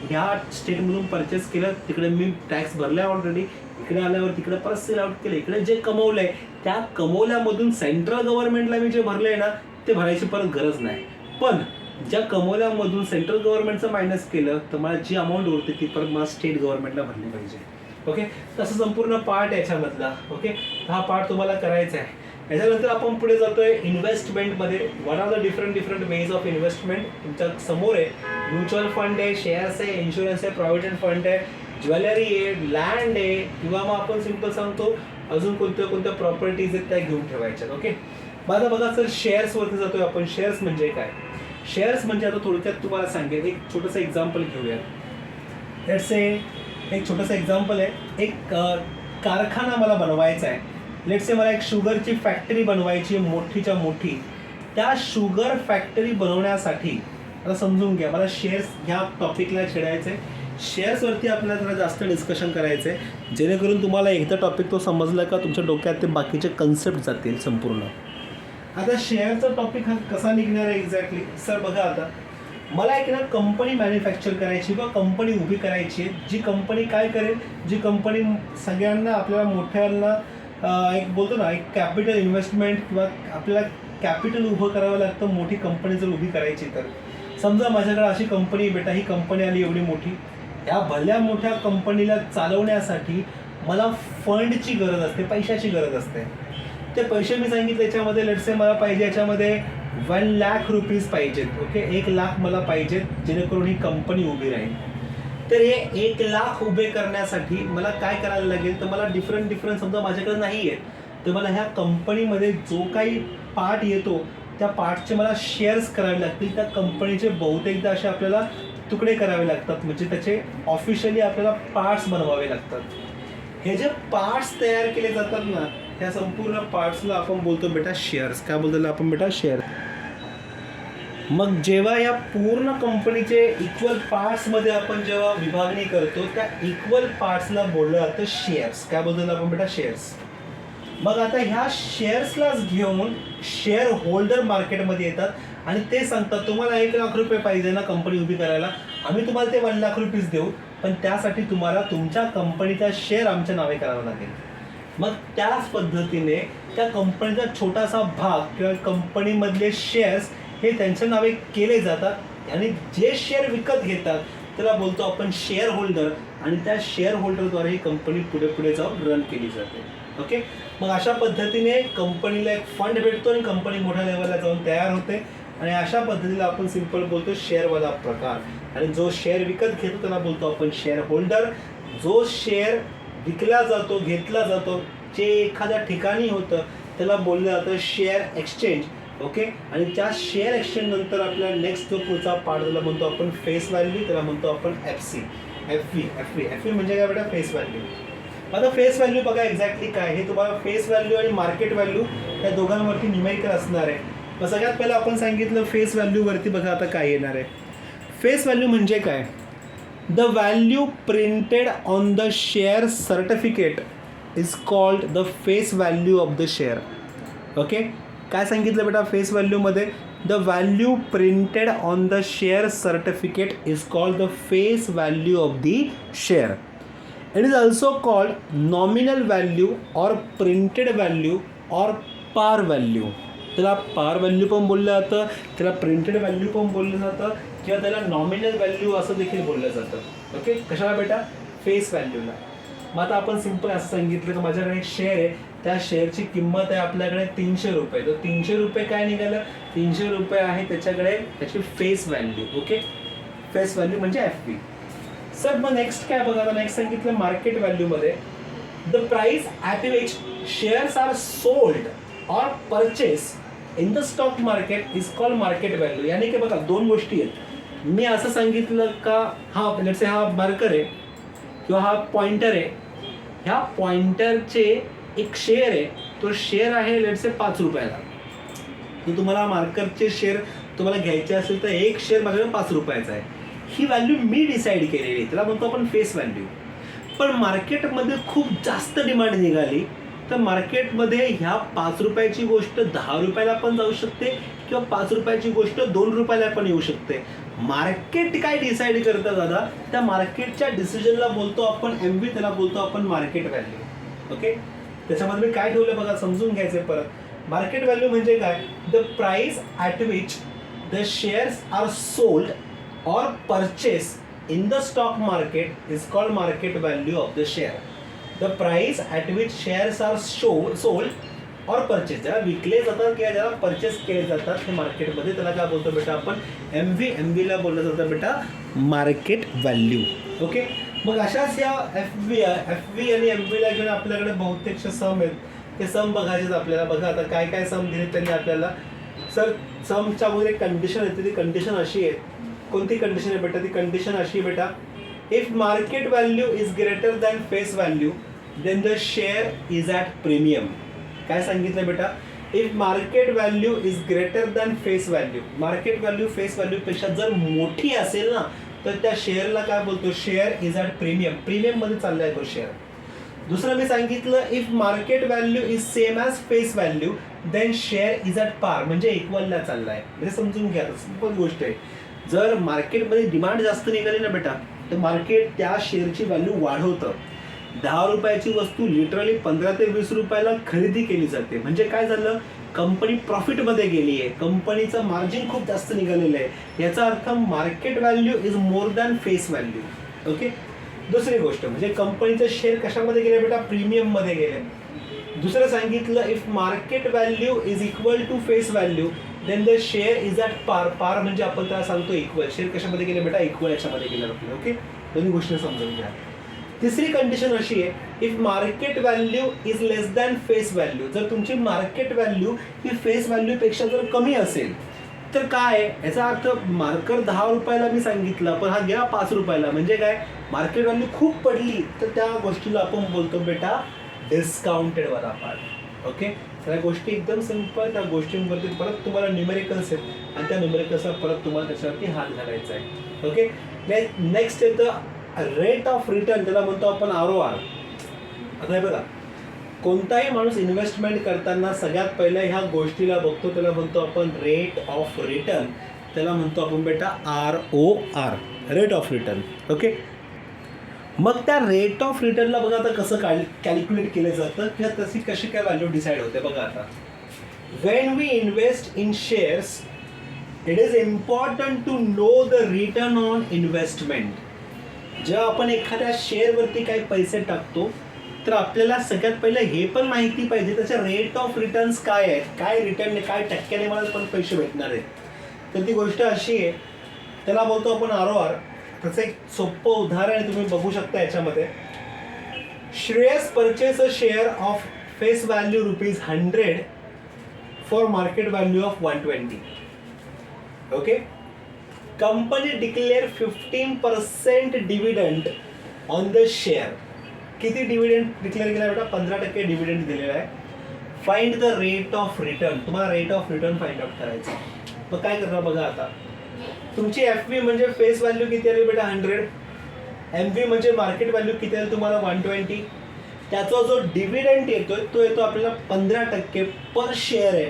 ह्या स्टेटमधून परचेस केलं, तिकडे मी टॅक्स भरला आहे ऑलरेडी, इकडे आल्यावर तिकडे परत सेल आउट केलं, इकडे जे कमवलं आहे त्या कमवल्यामधून सेंट्रल गव्हर्नमेंटला मी जे भरलं आहे ना ते भरायची परत गरज नाही. पण ज्या कमवल्यामधून सेंट्रल गव्हर्नमेंटचं मायनस केलं तर मला जी अमाऊंट उरते ती परत मला स्टेट गव्हर्नमेंटला भरली पाहिजे. ओके, तसं संपूर्ण पार्ट याच्यामधला. ओके, हा पार्ट तुम्हाला करायचा आहे. याच्यानंतर आपण पुढे जातोय इन्व्हेस्टमेंटमध्ये. One of the different ways of investment तुमच्या समोर आहे. म्युच्युअल फंड आहे, शेअर्स आहे, इन्शुरन्स आहे, प्रॉव्हिडंट फंड आहे, ज्वेलरी आहे, लँड आहे, किंवा मग आपण सिम्पल सांगतो अजून कोणत्या प्रॉपर्टीज आहेत त्या घेऊन ठेवायच्या. ओके, मग आता बघा सर, शेअर्सवरती जातोय आपण. शेअर्स म्हणजे काय? शेअर्स म्हणजे आता थोडक्यात तुम्हाला सांगेल, एक छोटंसं एक्झाम्पल घेऊया. लेट्स से एक छोटंसं एक्झाम्पल आहे. एक कारखाना मला बनवायचा आहे. लेट्स से मला एक शुगरची फॅक्टरी बनवायची मोठीच्या मोठी. त्या शुगर फॅक्टरी बनवण्यासाठी आता समजून घ्या, मला शेअर्स ह्या टॉपिकला छेडायचं आहे. शेअर्सवरती आपल्याला जरा जास्त डिस्कशन करायचं आहे, जेणेकरून तुम्हाला एकदा टॉपिक तो समजला का तुमच्या डोक्यात ते बाकीचे कन्सेप्ट जातील संपूर्ण. आता शेअरचा टॉपिक हा कसा निघणार आहे एक्झॅक्टली? सर बघा, आता मला एक ना कंपनी मॅन्युफॅक्चर करायची किंवा कंपनी उभी करायची आहे. जी कंपनी काय करेल? जी कंपनी सगळ्यांना आपल्याला मोठ्यांना एक बोलतो ना, एक कॅपिटल इन्व्हेस्टमेंट किंवा आपल्याला कॅपिटल उभं करावं लागतं मोठी कंपनी जर उभी करायची तर. समजा माझ्याकडे अशी कंपनी बेटा, ही कंपनी आली एवढी मोठी. या भल्या मोठ्या कंपनीला चालवण्यासाठी मला फंडची गरज असते, पैशाची गरज असते. ते पैसे मी सांगितले याच्यामध्ये लेट्स से मला पाहिजे याच्यामध्ये 1,00,000 रुपीज पाहिजेत. ओके, 1,00,000 मला पाहिजेत, जेणेकरून ही कंपनी उभी राहील. तर हे 1,00,000 उभे करण्यासाठी मला काय करायला लागेल? तर मला डिफरंट समजा माझ्याकडे नाही आहे, तर मला ह्या कंपनीमध्ये जो काही पार्ट येतो त्या पार्टचे मला शेअर्स करावे लागतील. त्या कंपनीचे बहुतेकदा असे आपल्याला तुकडे करावे लागतात, म्हणजे त्याचे ऑफिशियली आपल्याला पार्ट्स बनवावे लागतात. हे जे पार्ट्स तयार केले जातात ना, ह्या संपूर्ण पार्ट्सला आपण बोलतो बेटा शेअर्स. काय बोलतो आपण बेटा? शेअर. मग जेव्हा या पूर्ण कंपनीचे इक्वल पार्ट्समध्ये आपण जेव्हा विभागणी करतो त्या इक्वल पार्ट्सला बोललं जातं शेअर्स. काय बोलतो आपण बेटा? शेअर्स. मग आता ह्या शेअर्सलाच घेऊन शेअर होल्डर मार्केटमध्ये येतात आणि ते सांगतात तुम्हाला 1,00,000 रुपये पाहिजे ना कंपनी उभी करायला, आम्ही तुम्हाला ते 1,00,000 रुपीज देऊ, पण त्यासाठी तुम्हाला तुमच्या कंपनीचा शेअर आमच्या नावे करावा लागेल. मग त्याच पद्धतीने त्या कंपनीचा छोटासा भाग किंवा कंपनीमधले शेअर्स हे त्यांच्या नावे केले जातात आणि जे शेअर विकत घेतात त्याला बोलतो आपण शेअर होल्डर, आणि त्या शेअर होल्डरद्वारे ही कंपनी पुढे पुढे जाऊन रन केली जाते. ओके, मग अशा पद्धतीने कंपनीला एक फंड भेटतो आणि कंपनी मोठ्या लेवलला जाऊन तयार होते आणि अशा पद्धतीला आपण सिम्पल बोलतो शेअरवाला प्रकार. आणि जो शेअर विकत घेतो त्याला बोलतो आपण शेअर होल्डर. जो शेअर विकला जातो, घेतला जातो, जे एखाद्या ठिकाणी होतं त्याला बोललं जातं शेअर एक्सचेंज. ओके, आणि त्या शेअर एक्सचेंज नंतर आपल्याला नेक्स्ट जो पुढचा पार्ट त्याला म्हणतो आपण फेस व्हॅल्यू, त्याला म्हणतो आपण FC. एफ व्ही म्हणजे काय बेटा? Face value. आता फेस व्हॅल्यू बघा एक्झॅक्टली काय, हे तुम्हाला फेस व्हॅल्यू आणि मार्केट व्हॅल्यू या दोघांवरती न्यूमेरिकल असणार आहे. मग सगळ्यात पहिलं आपण सांगितलं फेस व्हॅल्यूवरती बघा आता काय येणार आहे. फेस व्हॅल्यू म्हणजे काय, the value printed on the share certificate is called the face value of the share. Okay, काय सांगितलं बेटा फेस व्हॅल्यूमध्ये, the value printed on the share certificate is called the face value of the share. It is also called nominal value or printed value or par value. त्याला par value पण बोललं जातं, त्याला printed value पण बोललं जातं, किंवा त्याला नॉमिनल व्हॅल्यू असं देखील बोललं जातं. ओके, कशाला बेटा, फेस व्हॅल्यूला. मग आता आपण सिम्पल असं सांगितलं की माझ्याकडे एक शेअर आहे, त्या शेअरची किंमत आहे आपल्याकडे 300 रुपये. तर 300 रुपये काय निघालं, 300 रुपये आहे त्याच्याकडे त्याची face value. Okay, face value म्हणजे FV. सर मग नेक्स्ट काय बघा, आता नेक्स्ट सांगितलं मार्केट व्हॅल्यूमध्ये, the price at which shares are sold or purchase in the stock market is called market value. यानी की बघा दोन गोष्टी आहेत. मी असं सांगितलं का हा लेट्स से हा मार्कर आहे किंवा हा पॉइंटर आहे, ह्या पॉइंटरचे एक शेअर आहे, तो शेअर आहे लेट्स से 5 रुपयाला. तर तुम्हाला मार्करचे शेअर तुम्हाला घ्यायचे असेल तर एक शेअर माझ्याकडे 5 रुपयाचा आहे. ही व्हॅल्यू मी डिसाईड केलेली आहे, त्याला म्हणतो आपण फेस व्हॅल्यू. पण मार्केटमध्ये खूप जास्त डिमांड निघाली तर मार्केटमध्ये ह्या 5 रुपयाची गोष्ट 10 रुपयाला पण जाऊ शकते किंवा 5 रुपयाची गोष्ट 2 रुपयाला पण येऊ शकते. मार्केट काय डिसाईड करतं दादा, त्या मार्केटच्या डिसिजनला बोलतो आपण MV, त्याला बोलतो आपण मार्केट व्हॅल्यू. ओके, त्याच्यामध्ये मी काय ठेवलं बघा, समजून घ्यायचं परत. मार्केट व्हॅल्यू म्हणजे काय, the price at which the shares are sold or purchase in the stock market is called market value of the share. The price at which shares are sold or purchased, ज्याला विकले जातात किंवा ज्याला purchase केले जातात हे मार्केटमध्ये, त्याला काय बोलतो बेटा आपण MVला बोललं जातं बेटा मार्केट व्हॅल्यू. ओके, मग अशाच या FV आणि MVला घेऊन आपल्याकडे बहुतेकशे सम आहेत. ते सम बघायचे आपल्याला. बघा आता काय काय सम दिले त्यांनी आपल्याला. सर समच्या अगोदर एक कंडिशन येते, ती कंडिशन अशी आहे. कोणती कंडिशन आहे बेटा, ती कंडिशन अशी बेटा, if market value is greater than face value then the share is at premium. काय सांगितलं बेटा, if market value is greater than face value, market value face व्हॅल्यूपेक्षा जर मोठी असेल ना तर त्या शेअरला काय बोलतो, शेअर इज ॲट प्रीमियम. प्रीमियममध्ये चालला आहे तो शेअर. दुसरं मी सांगितलं, if market value is same as face value then share is at par, म्हणजे इक्वलला चालला आहे. म्हणजे समजून घ्या, सिंपल गोष्ट आहे. जर मार्केटमध्ये डिमांड जास्त निघाली ना बेटा तर मार्केट त्या शेअरची व्हॅल्यू वाढवतं. 10 रुपयाची वस्तू लिटरली 15 ते 20 रुपयाला खरेदी केली जाते. म्हणजे काय झालं, कंपनी प्रॉफिटमध्ये गेली आहे, कंपनीचं मार्जिन खूप जास्त निघालेलं आहे. याचा अर्थ market value is more than face value. Okay, दुसरी गोष्ट म्हणजे कंपनीचं शेअर कशामध्ये गेले बेटा, प्रीमियममध्ये गेले. दुसरं सांगितलं, if market value is equal to face value then the share is at par. Par म्हणजे आपण त्याला सांगतो इक्वल. शेअर कशामध्ये गेले बेटा, इक्वल याच्यामध्ये गेले आपले. ओके, दोन्ही गोष्टी समजून घ्या. तिसरी कंडिशन अशी आहे, if market value is less than face value, जर तुमची मार्केट व्हॅल्यू ही फेस व्हॅल्यूपेक्षा जर कमी असेल तर काय, याचा अर्थ मार्कर 10 रुपयाला मी सांगितलं पण हा गेला 5 रुपयाला, म्हणजे काय, मार्केट व्हॅल्यू खूप पडली तर त्या गोष्टीला आपण बोलतो बेटा डिस्काउंटेडवाला पार्ट. ओके, त्या गोष्टी एकदम सिंपल. त्या गोष्टींवरती परत तुम्हाला न्यूमेरिकल्स आहेत आणि त्या न्यूमेरिकल्सला परत तुम्हाला त्याच्यावरती हात घालायचा आहे. ओके, नेक्स्ट येतं रेट ऑफ रिटर्न, त्याला म्हणतो आपण ROR. आता हे बघा, कोणताही माणूस इन्व्हेस्टमेंट करताना सगळ्यात पहिलं ह्या गोष्टीला बघतो, त्याला म्हणतो आपण रेट ऑफ रिटर्न. त्याला म्हणतो आपण बेटा ROR, rate of return. Okay, मग त्या रेट ऑफ रिटर्नला बघा आता कसं कॅल्क्युलेट केलं जातं किंवा तशी कशी काय व्हॅल्यू डिसाईड होते. बघा आता, when we invest in shares it is important to know the return on investment. जेव्हा आपण एखाद्या शेअरवरती काही पैसे टाकतो तर आपल्याला सगळ्यात पहिलं हे पण माहिती पाहिजे त्याचे रेट ऑफ रिटर्न्स काय आहेत, काय रिटर्न, काय टक्क्याने मला पण पैसे भेटणार आहेत. तर ती गोष्ट अशी आहे, त्याला बोलतो आपण ROR. त्याचं एक सोपं उदाहरण तुम्ही बघू शकता याच्यामध्ये. Shreyas purchase a share of face value ₹100 for market value of 120. Okay, company declare 15% dividend on the share. किती डिव्हिडंड डिक्लेअर केला बेटा? 15% डिव्हिडंड दिलेला आहे. Find the rate of return. तुम्हाला rate of return find out करायचं. मग काय करणार बघा आता. तुमची FV म्हणजे फेस व्हॅल्यू किती आली बेटा? 100. MV म्हणजे मार्केट व्हॅल्यू किती आली तुम्हाला? 120. त्याचा जो डिव्हिडंड येतोय तो येतो आपल्याला 15% पर शेअर आहे.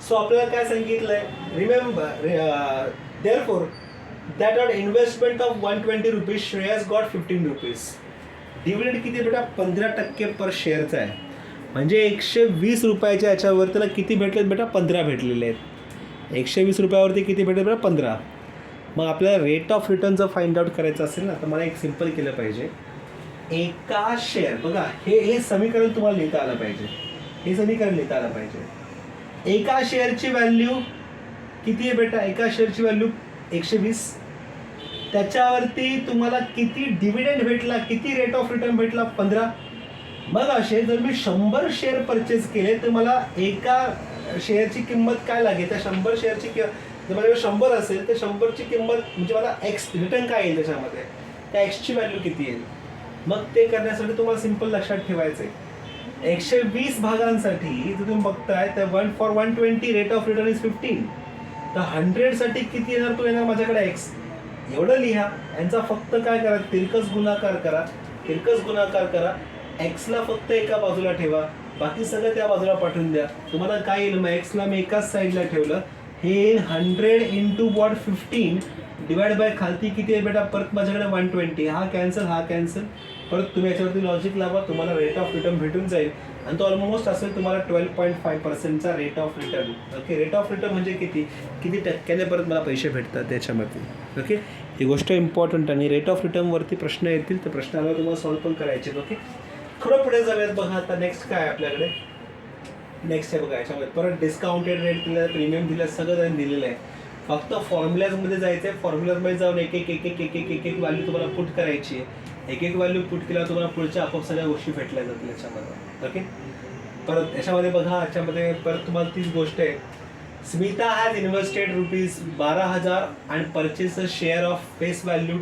सो आपल्याला काय सांगितलंय? Remember therefore that on investment of 120 rupees Shreyas got 15 rupees. Dividend किती बेटा? 15% पर शेअरचा आहे. म्हणजे 120 रुपयाच्या याच्यावर त्याला किती भेटलेत बेटा? 15 भेटलेले आहेत. 120 रुपयावरती किती भेटले बेटा? 15. मग आपल्याला रेट ऑफ रिटर्न जर फाइंड आउट करायचं असेल ना तर मला एक सिम्पल केलं पाहिजे. एका शेअर बघा हे समीकरण तुम्हाला लिहिता आलं पाहिजे. हे समीकरण लिहिता आलं पाहिजे. एका शेअरची व्हॅल्यू किती आहे बेटा? एका शेअरची व्हॅल्यू 120. त्याच्यावरती तुम्हाला किती डिव्हिडंड भेटला? किती रेट ऑफ रिटर्न भेटला? 15. मग असे जर मी 100 शेअर परचेस केले तर मला एका शेअरची किंमत काय लागेल? त्या 100 शेअरची जर माझ्याकडे 100 असेल तर 100ची किंमत म्हणजे मला एक्स रिटर्न काय येईल त्याच्यामध्ये? त्या एक्सची व्हॅल्यू किती येईल? मग ते करण्यासाठी तुम्हाला सिंपल लक्षात ठेवायचं आहे. 120 भागांसाठी जर तुम्ही बघताय तर 1 for 120 rate of return is 15. तर 100 साठी किती येणार? तो येणार माझ्याकडे एक्स. एवढं लिहा. यांचा फक्त काय करा? तिरकस गुणाकार करा. तिरकस गुणाकार करा. एक्सला फक्त एका बाजूला ठेवा, बाकी सगळं त्या बाजूला पाठवून द्या. तुम्हाला काय येईल? मग एक्सला मी एकाच साईडला ठेवलं. हे 100 इंटू वॉट 15 डिवाइड बाय खालती किती आहे बेटा? परत माझ्याकडे 120. हा कॅन्सल, हा कॅन्सल. परत तुम्ही याच्यावरती लॉजिक लावा. तुम्हाला रेट ऑफ रिटर्न भेटून जाईल आणि तो ऑलमोस्ट असेल तुम्हाला 12.5%चा rate of return. Okay. Rate of return म्हणजे किती टक्क्याने परत मला पैसे भेटतात त्याच्यामध्ये. ओके. ही गोष्ट इम्पॉर्टंट. आणि रेट ऑफ रिटर्नवरती प्रश्न येतील तर प्रश्नाला तुम्हाला सॉल्व्ह पण करायचे. ओके. थोडं पुढे जाऊयात. बघा आता नेक्स्ट काय आहे आपल्याकडे? नेक्स्ट आहे बघा याच्यामध्ये परत डिस्काउंटेड रेट दिलं, प्रीमियम दिलं, सगळं त्यांनी दिलेलं आहे. फक्त फॉर्म्युलाजमध्ये जायचं आहे. फॉर्म्युलाजमध्ये जाऊन एक एक व्हॅल्यू तुम्हाला पुट करायची आहे. एक व्हॅल्यू पुट केला तुम्हाला पुढच्या आपोआप सगळ्या गोष्टी भेटल्या जातील याच्यामध्ये. ओके. परत याच्यामध्ये बघा याच्यामध्ये परत तुम्हाला तीच गोष्ट आहे. Smita has invested ₹12,000 and purchase a share of face value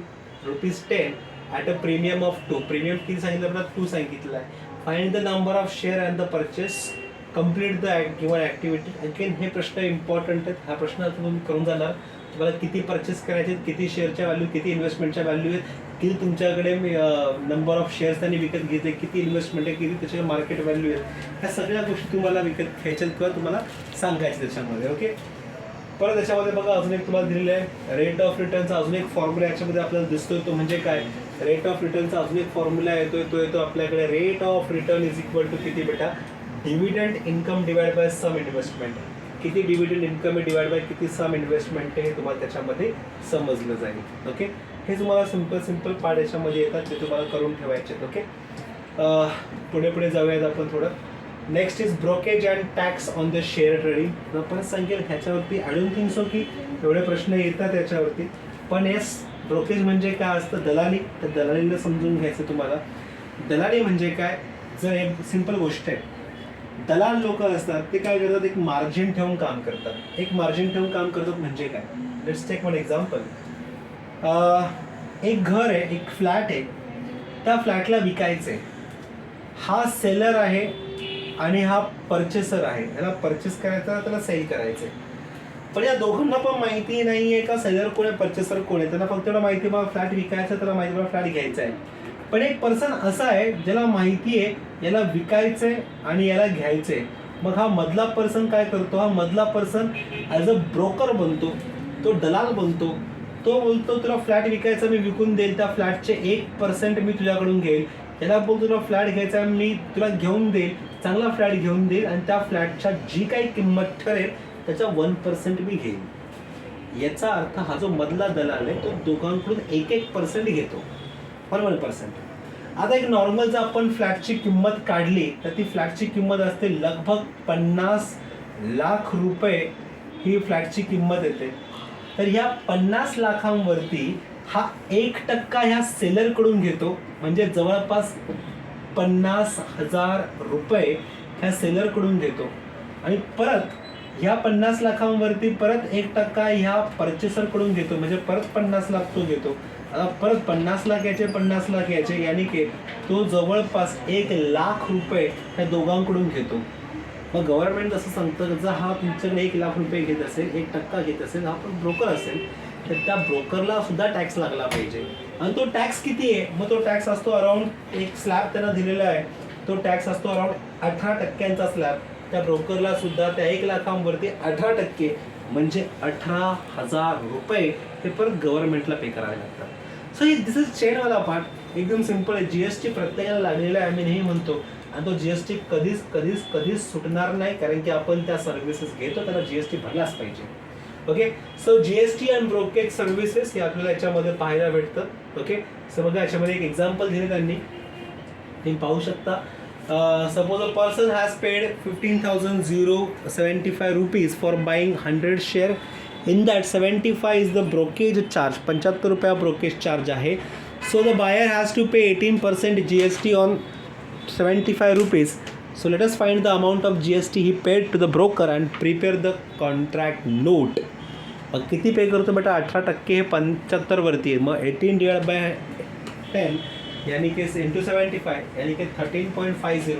₹10 at a premium of 2. Premium किती सांगितलं आपल्याला? 2 सांगितलं आहे. Find the number of share and the purchase. Complete the given activity. Again हे प्रश्न इम्पॉर्टंट आहेत. हा प्रश्न तुम्ही करून जाणार. तुम्हाला किती परचेस करायचे, किती शेअरच्या व्हॅल्यू, किती इन्व्हेस्टमेंटच्या व्हॅल्यू आहेत, किती तुमच्याकडे नंबर ऑफ शेअर्स त्यांनी विकत घेतले, किती इन्व्हेस्टमेंट आहे, किती त्याचे मार्केट व्हॅल्यू आहे, ह्या सगळ्या गोष्टी तुम्हाला विकत घ्यायच्यात किंवा तुम्हाला सांगायचं त्याच्यामध्ये. ओके. परत याच्यामध्ये बघा अजून एक तुम्हाला दिलेलं आहे रेट ऑफ रिटर्नचा अजून एक फॉर्म्युला याच्यामध्ये आपल्याला दिसतोय. तो म्हणजे काय? रेट ऑफ रिटर्नचा अजून एक फॉर्म्युला येतोय. तो येतो आपल्याकडे rate of return is equal to किती बेटा? Dividend income divide by sum investment. किती डिव्हिडंड इन्कम आहे डिवाइड बाय किती सम इन्व्हेस्टमेंट आहे हे तुम्हाला त्याच्यामध्ये समजलं जाईल. ओके. हे तुम्हाला सिंपल पार्ट याच्यामध्ये येतात ते तुम्हाला करून ठेवायचे. ओके. पुढे जाऊयात आपण थोडं. Next is brokerage and tax on the share trading. आपण सांगेल ह्याच्यावरती आय डोंट थिंक सो की एवढे प्रश्न येतात याच्यावरती. पण येस, ब्रोकेज म्हणजे काय असतं? दलाली. तर दलालीला समजून घ्यायचं तुम्हाला. दलाली म्हणजे काय? जर एक सिंपल गोष्ट आहे. दलाल लोक असतात ते काय करतात? एक मार्जिन ठेवून काम करतात. एक मार्जिन ठेवून काम करतात म्हणजे काय? Let's take one example. एक घर आहे, एक फ्लॅट आहे. त्या फ्लॅटला विकायचं आहे. हा सेलर आहे आणि हा परचेसर आहे. त्याला परचेस करायचा, त्याला सेल करायचं आहे. पण या दोघांना पण माहिती नाही आहे का सेलर कोण आहे, परचेसर कोण आहे. त्यांना फक्त एवढं माहिती आहे मला फ्लॅट विकायचा, त्याला माहिती मला फ्लॅट घ्यायचा आहे. पण एक पर्सन असा आहे ज्याला माहिती आहे याला विकायचं आहे आणि याला घ्यायचं आहे. मग हा मधला पर्सन काय करतो? हा मधला पर्सन ॲज अ ब्रोकर बनतो. तो दलाल बनतो. तो बोलतो तुला फ्लॅट विकायचा, मी विकून देईल. त्या फ्लॅटचे 1% मी तुझ्याकडून घेईल. याला बोलतो तुला फ्लॅट घ्यायचा, मी तुला घेऊन देईल, चांगला फ्लॅट घेऊन देईल आणि त्या फ्लॅटच्या जी काही किंमत ठरेल त्याचा 1% मी घेईन. याचा अर्थ हा जो मधला दलाल आहे तो दोघांकडून 1% घेतो. 1%. आता एक नॉर्मल जर आपण फ्लॅटची किंमत काढली तर ती फ्लॅटची किंमत असते लगभग 50 लाख रुपये ही फ्लॅटची किंमत येते. तर ह्या 50 लाखांवरती हा 1% ह्या सेलरकडून घेतो. म्हणजे जवळपास 50,000 रुपये ह्या सेलरकडून घेतो. आणि परत ह्या 50 लाखांवरती परत 1% ह्या परचेसरकडून घेतो, म्हणजे परत 50 लाख तो घेतो. आता परत 50 लाख याचे 50 लाख याचे, यानी की तो जवळपास 1 लाख रुपये त्या दोघांकडून घेतो. मग गव्हर्नमेंट असं सांगतं जर हा तुमच्याकडे 1 लाख रुपये घेत असेल, 1% घेत असेल, हा पण ब्रोकर असेल, तर त्या ब्रोकरला सुद्धा टॅक्स लागला पाहिजे. आणि तो टॅक्स किती आहे? मग तो टॅक्स असतो अराउंड एक स्लॅब त्यांना दिलेला आहे, तो टॅक्स असतो अराउंड 18% स्लॅब. त्या ब्रोकरला सुद्धा त्या 1 लाखांवरती 18% म्हणजे 18,000 रुपये हे परत गव्हर्नमेंटला पे करावे लागतात. सो दिस इज चेनवाला पार्ट. एकदम सिम्पल आहे. जीएसटी प्रत्येकाला लागलेला आहे, आम्ही नेहमी म्हणतो. आणि तो जीएसटी कधीच कधीच कधीच सुटणार नाही, कारण की आपण त्या सर्व्हिसेस घेतो त्याला जीएसटी भरलाच पाहिजे. Okay, so GST and brokerage services हे आपल्याला याच्यामध्ये पाहायला भेटतं. ओके, सो बघा याच्यामध्ये एक एक्झाम्पल दिले त्यांनी, तुम्ही पाहू शकता. Suppose a person has paid 15,075 rupees for buying 100 share. In that 75 is the brokerage charge, 75 रुपया brokerage charge आहे. So the buyer has to pay 18% GST on 75 rupees. So let us find the amount of GST he paid to the broker and prepare the contract note. मग किती पे करतो बेटा? 18% हे 75 वरती आहे, मग 18/10 यानी की इंटू 75 यानी की 13.50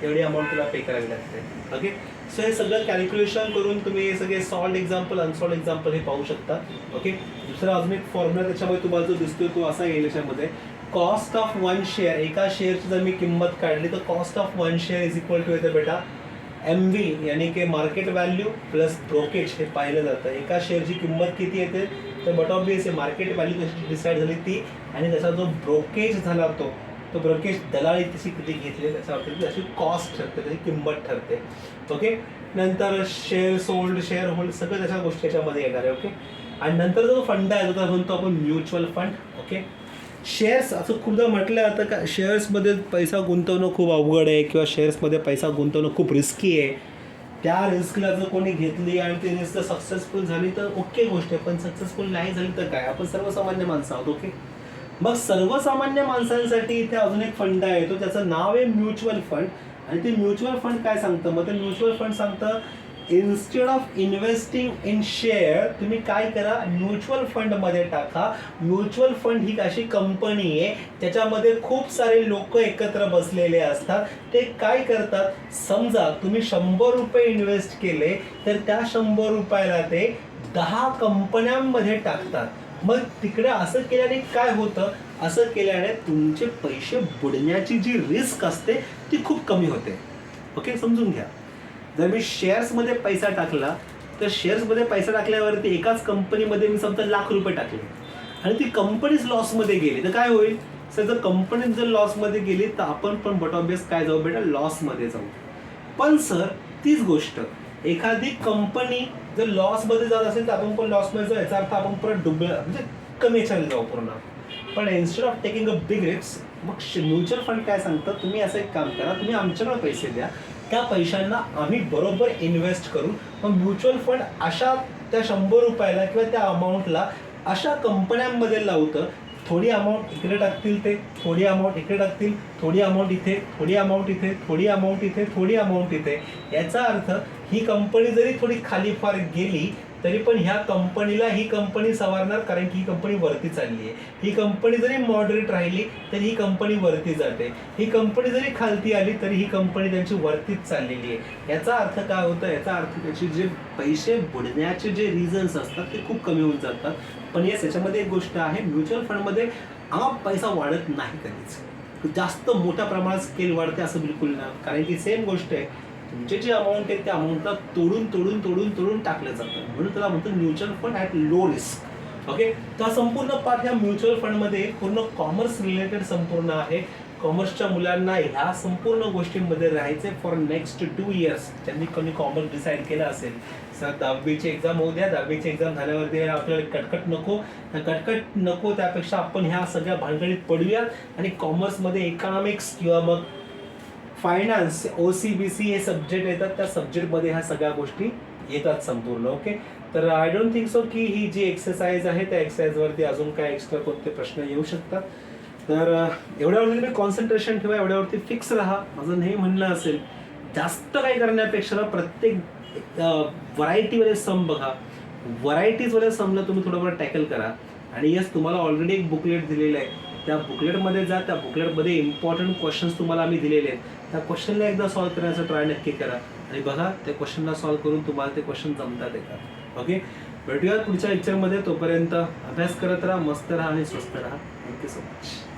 एवढी अमाऊंट तुला पे करावी लागते. ओके, सो हे सगळं कॅल्क्युलेशन करून तुम्ही हे सगळे सॉल्ड एक्झाम्पल अनसॉल्ड एक्झाम्पल हे पाहू शकता. ओके, दुसरा अजून एक फॉर्म्युला त्याच्यामध्ये तुम्हाला जो दिसतोय तो असा येईल याच्यामध्ये. कॉस्ट ऑफ 1 शेअर, एका शेअरची जर मी किंमत काढली तर cost of 1 share is equal to येतं बेटा MV यानी की मार्केट व्हॅल्यू प्लस ब्रोकेज हे पाहिलं जातं. एका शेअरची किंमत किती येते तर but of base market value कशी डिसाईड झाली ती, आणि त्याचा जो ब्रोकेज झाला तो ब्रोकेज दलाली तशी किती घेतली त्याच्यावरती त्याची कॉस्ट ठरते, त्याची किंमत ठरते. ओके, नंतर शेअर सोल्ड, शेअर होल्ड सगळं त्याच्या गोष्टी याच्यामध्ये येणार आहे. ओके, आणि नंतर जो फंड आहे तो म्हणतो आपण म्युच्युअल फंड. ओके, शेअर्स असं खूपदा म्हटलं जातं का शेअर्समध्ये पैसा गुंतवणं खूप अवघड आहे किंवा शेअर्समध्ये पैसा गुंतवणं खूप रिस्की आहे. त्या रिस्कला जर कोणी घेतली आणि ती रिस्क सक्सेसफुल झाली तर ओके गोष्ट आहे, पण सक्सेसफुल नाही झाली तर काय? आपण सर्वसामान्य माणसं आहोत. ओके, मग सर्वसामान्य माणसांसाठी इथे अजून एक फंड आहे, तो त्याचं नाव आहे म्युच्युअल फंड. आणि ते म्युच्युअल फंड काय सांगतं? मग ते म्युच्युअल फंड सांगतं instead of investing in share तुम्ही काय करा, म्युच्युअल फंडमध्ये टाका. म्युच्युअल फंड ही अशी कंपनी आहे त्याच्यामध्ये खूप सारे लोक एकत्र बसलेले असतात. ते काय करतात, समजा तुम्ही 100 रुपये इन्व्हेस्ट केले तर त्या 100 रुपयाला ते 10 कंपन्यांमध्ये टाकतात. मग तिकडे असं केल्याने काय होतं, असं केल्याने तुमचे पैसे बुडण्याची जी रिस्क असते ती खूप कमी होते. ओके, समजून घ्या. जर मी शेअर्समध्ये पैसा टाकला तर शेअर्समध्ये पैसा टाकल्यावरती एकाच कंपनीमध्ये मी समजा लाख रुपये टाकले आणि ती कंपनीच लॉसमध्ये गेली तर काय होईल? सर जर कंपनी जर लॉसमध्ये गेली तर आपण पण बट ऑफ बेस काय जाऊ बेटा, लॉसमध्ये जाऊ. पण सर तीच गोष्ट एखादी कंपनी जर लॉसमध्ये जात असेल तर आपण पण लॉसमध्ये जाऊ, याचा अर्थ आपण परत म्हणजे कमी याच्याने जाऊ पूर्ण. पण instead of taking a big risk मग म्युच्युअल फंड काय सांगतं, तुम्ही असं एक काम करा, तुम्ही आमच्याकडे पैसे द्या, त्या पैशांना आम्ही बरोबर इन्व्हेस्ट करू. मग म्युच्युअल फंड अशा त्या 100 रुपयाला किंवा त्या अमाऊंटला अशा कंपन्यांमध्ये लावतं, थोडी अमाऊंट इकडे टाकतील ते, थोडी अमाऊंट इकडे टाकतील, थोडी अमाऊंट इथे, थोडी अमाऊंट इथे, थोडी अमाऊंट इथे, थोडी अमाऊंट इथे. याचा अर्थ ही कंपनी जरी थोडी खाली फार गेली तरी पण ह्या कंपनीला ही कंपनी सवारणार, कारण की ही कंपनी वरती चालली आहे. ही कंपनी जरी मॉडरेट राहिली तरी ही कंपनी वरती जाते. ही कंपनी जरी खालती आली तरी ही कंपनी त्यांची वरतीच चाललेली आहे. याचा अर्थ काय होतं, याचा अर्थ त्याचे जे पैसे बुडण्याचे जे रिझन्स असतात ते खूप कमी होऊन जातात. पण येस, याच्यामध्ये एक गोष्ट आहे, म्युच्युअल फंडमध्ये पैसा वाढत नाही कधीच, जास्त मोठ्या प्रमाणात स्केल वाढते असं बिलकुल नाही. कारण की सेम गोष्ट आहे, तुमचे जे अमाऊंट आहे त्या अमाऊंटला तोडून तोडून तोडून तोडून टाकलं जातं, म्हणून त्याला म्हणतो mutual fund at low risk. Okay, तर संपूर्ण पार्ट ह्या म्युच्युअल फंडमध्ये पूर्ण कॉमर्स रिलेटेड संपूर्ण आहे. कॉमर्सच्या मुलांना ह्या संपूर्ण गोष्टींमध्ये राहायचे फॉर नेक्स्ट 2 इयर्स. ज्यांनी कोणी कॉमर्स डिसाईड केलं असेल, सर 10वीची एक्झाम होऊ द्या, 10वीची एक्झाम झाल्यावरती आपल्याला कटकट नको, त्यापेक्षा आपण ह्या सगळ्या भानगडीत पडूयात आणि कॉमर्समध्ये इकॉनॉमिक्स किंवा मग फायनान्स, OCBC हे सब्जेक्ट येतात, त्या सब्जेक्टमध्ये ह्या सगळ्या गोष्टी येतात संपूर्ण. ओके, तर आय डोंट थिंक सो की ही जी एक्सरसाइज आहे त्या एक्सरसाइजवरती अजून काय एक्स्ट्रा कोणते प्रश्न येऊ शकतात. तर एवढ्यावरती तुम्ही कॉन्सन्ट्रेशन ठेवा, एवढ्यावरती फिक्स राहा. माझं हे म्हणणं असेल, जास्त काही करण्यापेक्षा प्रत्येक व्हरायटीवाले सम बघा, व्हरायटीजवाले समला तुम्ही थोडंफार टॅकल करा. आणि यस, तुम्हाला ऑलरेडी एक बुकलेट दिलेलं आहे, त्या बुकलेटमध्ये जा, त्या बुकलेटमध्ये इम्पॉर्टंट क्वेश्चन्स तुम्हाला आम्ही दिलेले आहेत, त्या क्वेश्चनला एकदा सॉल्व्ह करण्याचा ट्राय नक्की करा आणि बघा त्या क्वेश्चनला सॉल्व्ह करून तुम्हाला ते क्वेश्चन जमतात आहे का. ओके, भेटूया पुढच्या लेक्चरमध्ये. तोपर्यंत अभ्यास करत राहा, मस्त राहा आणि स्वस्त राहा. Thank you so much.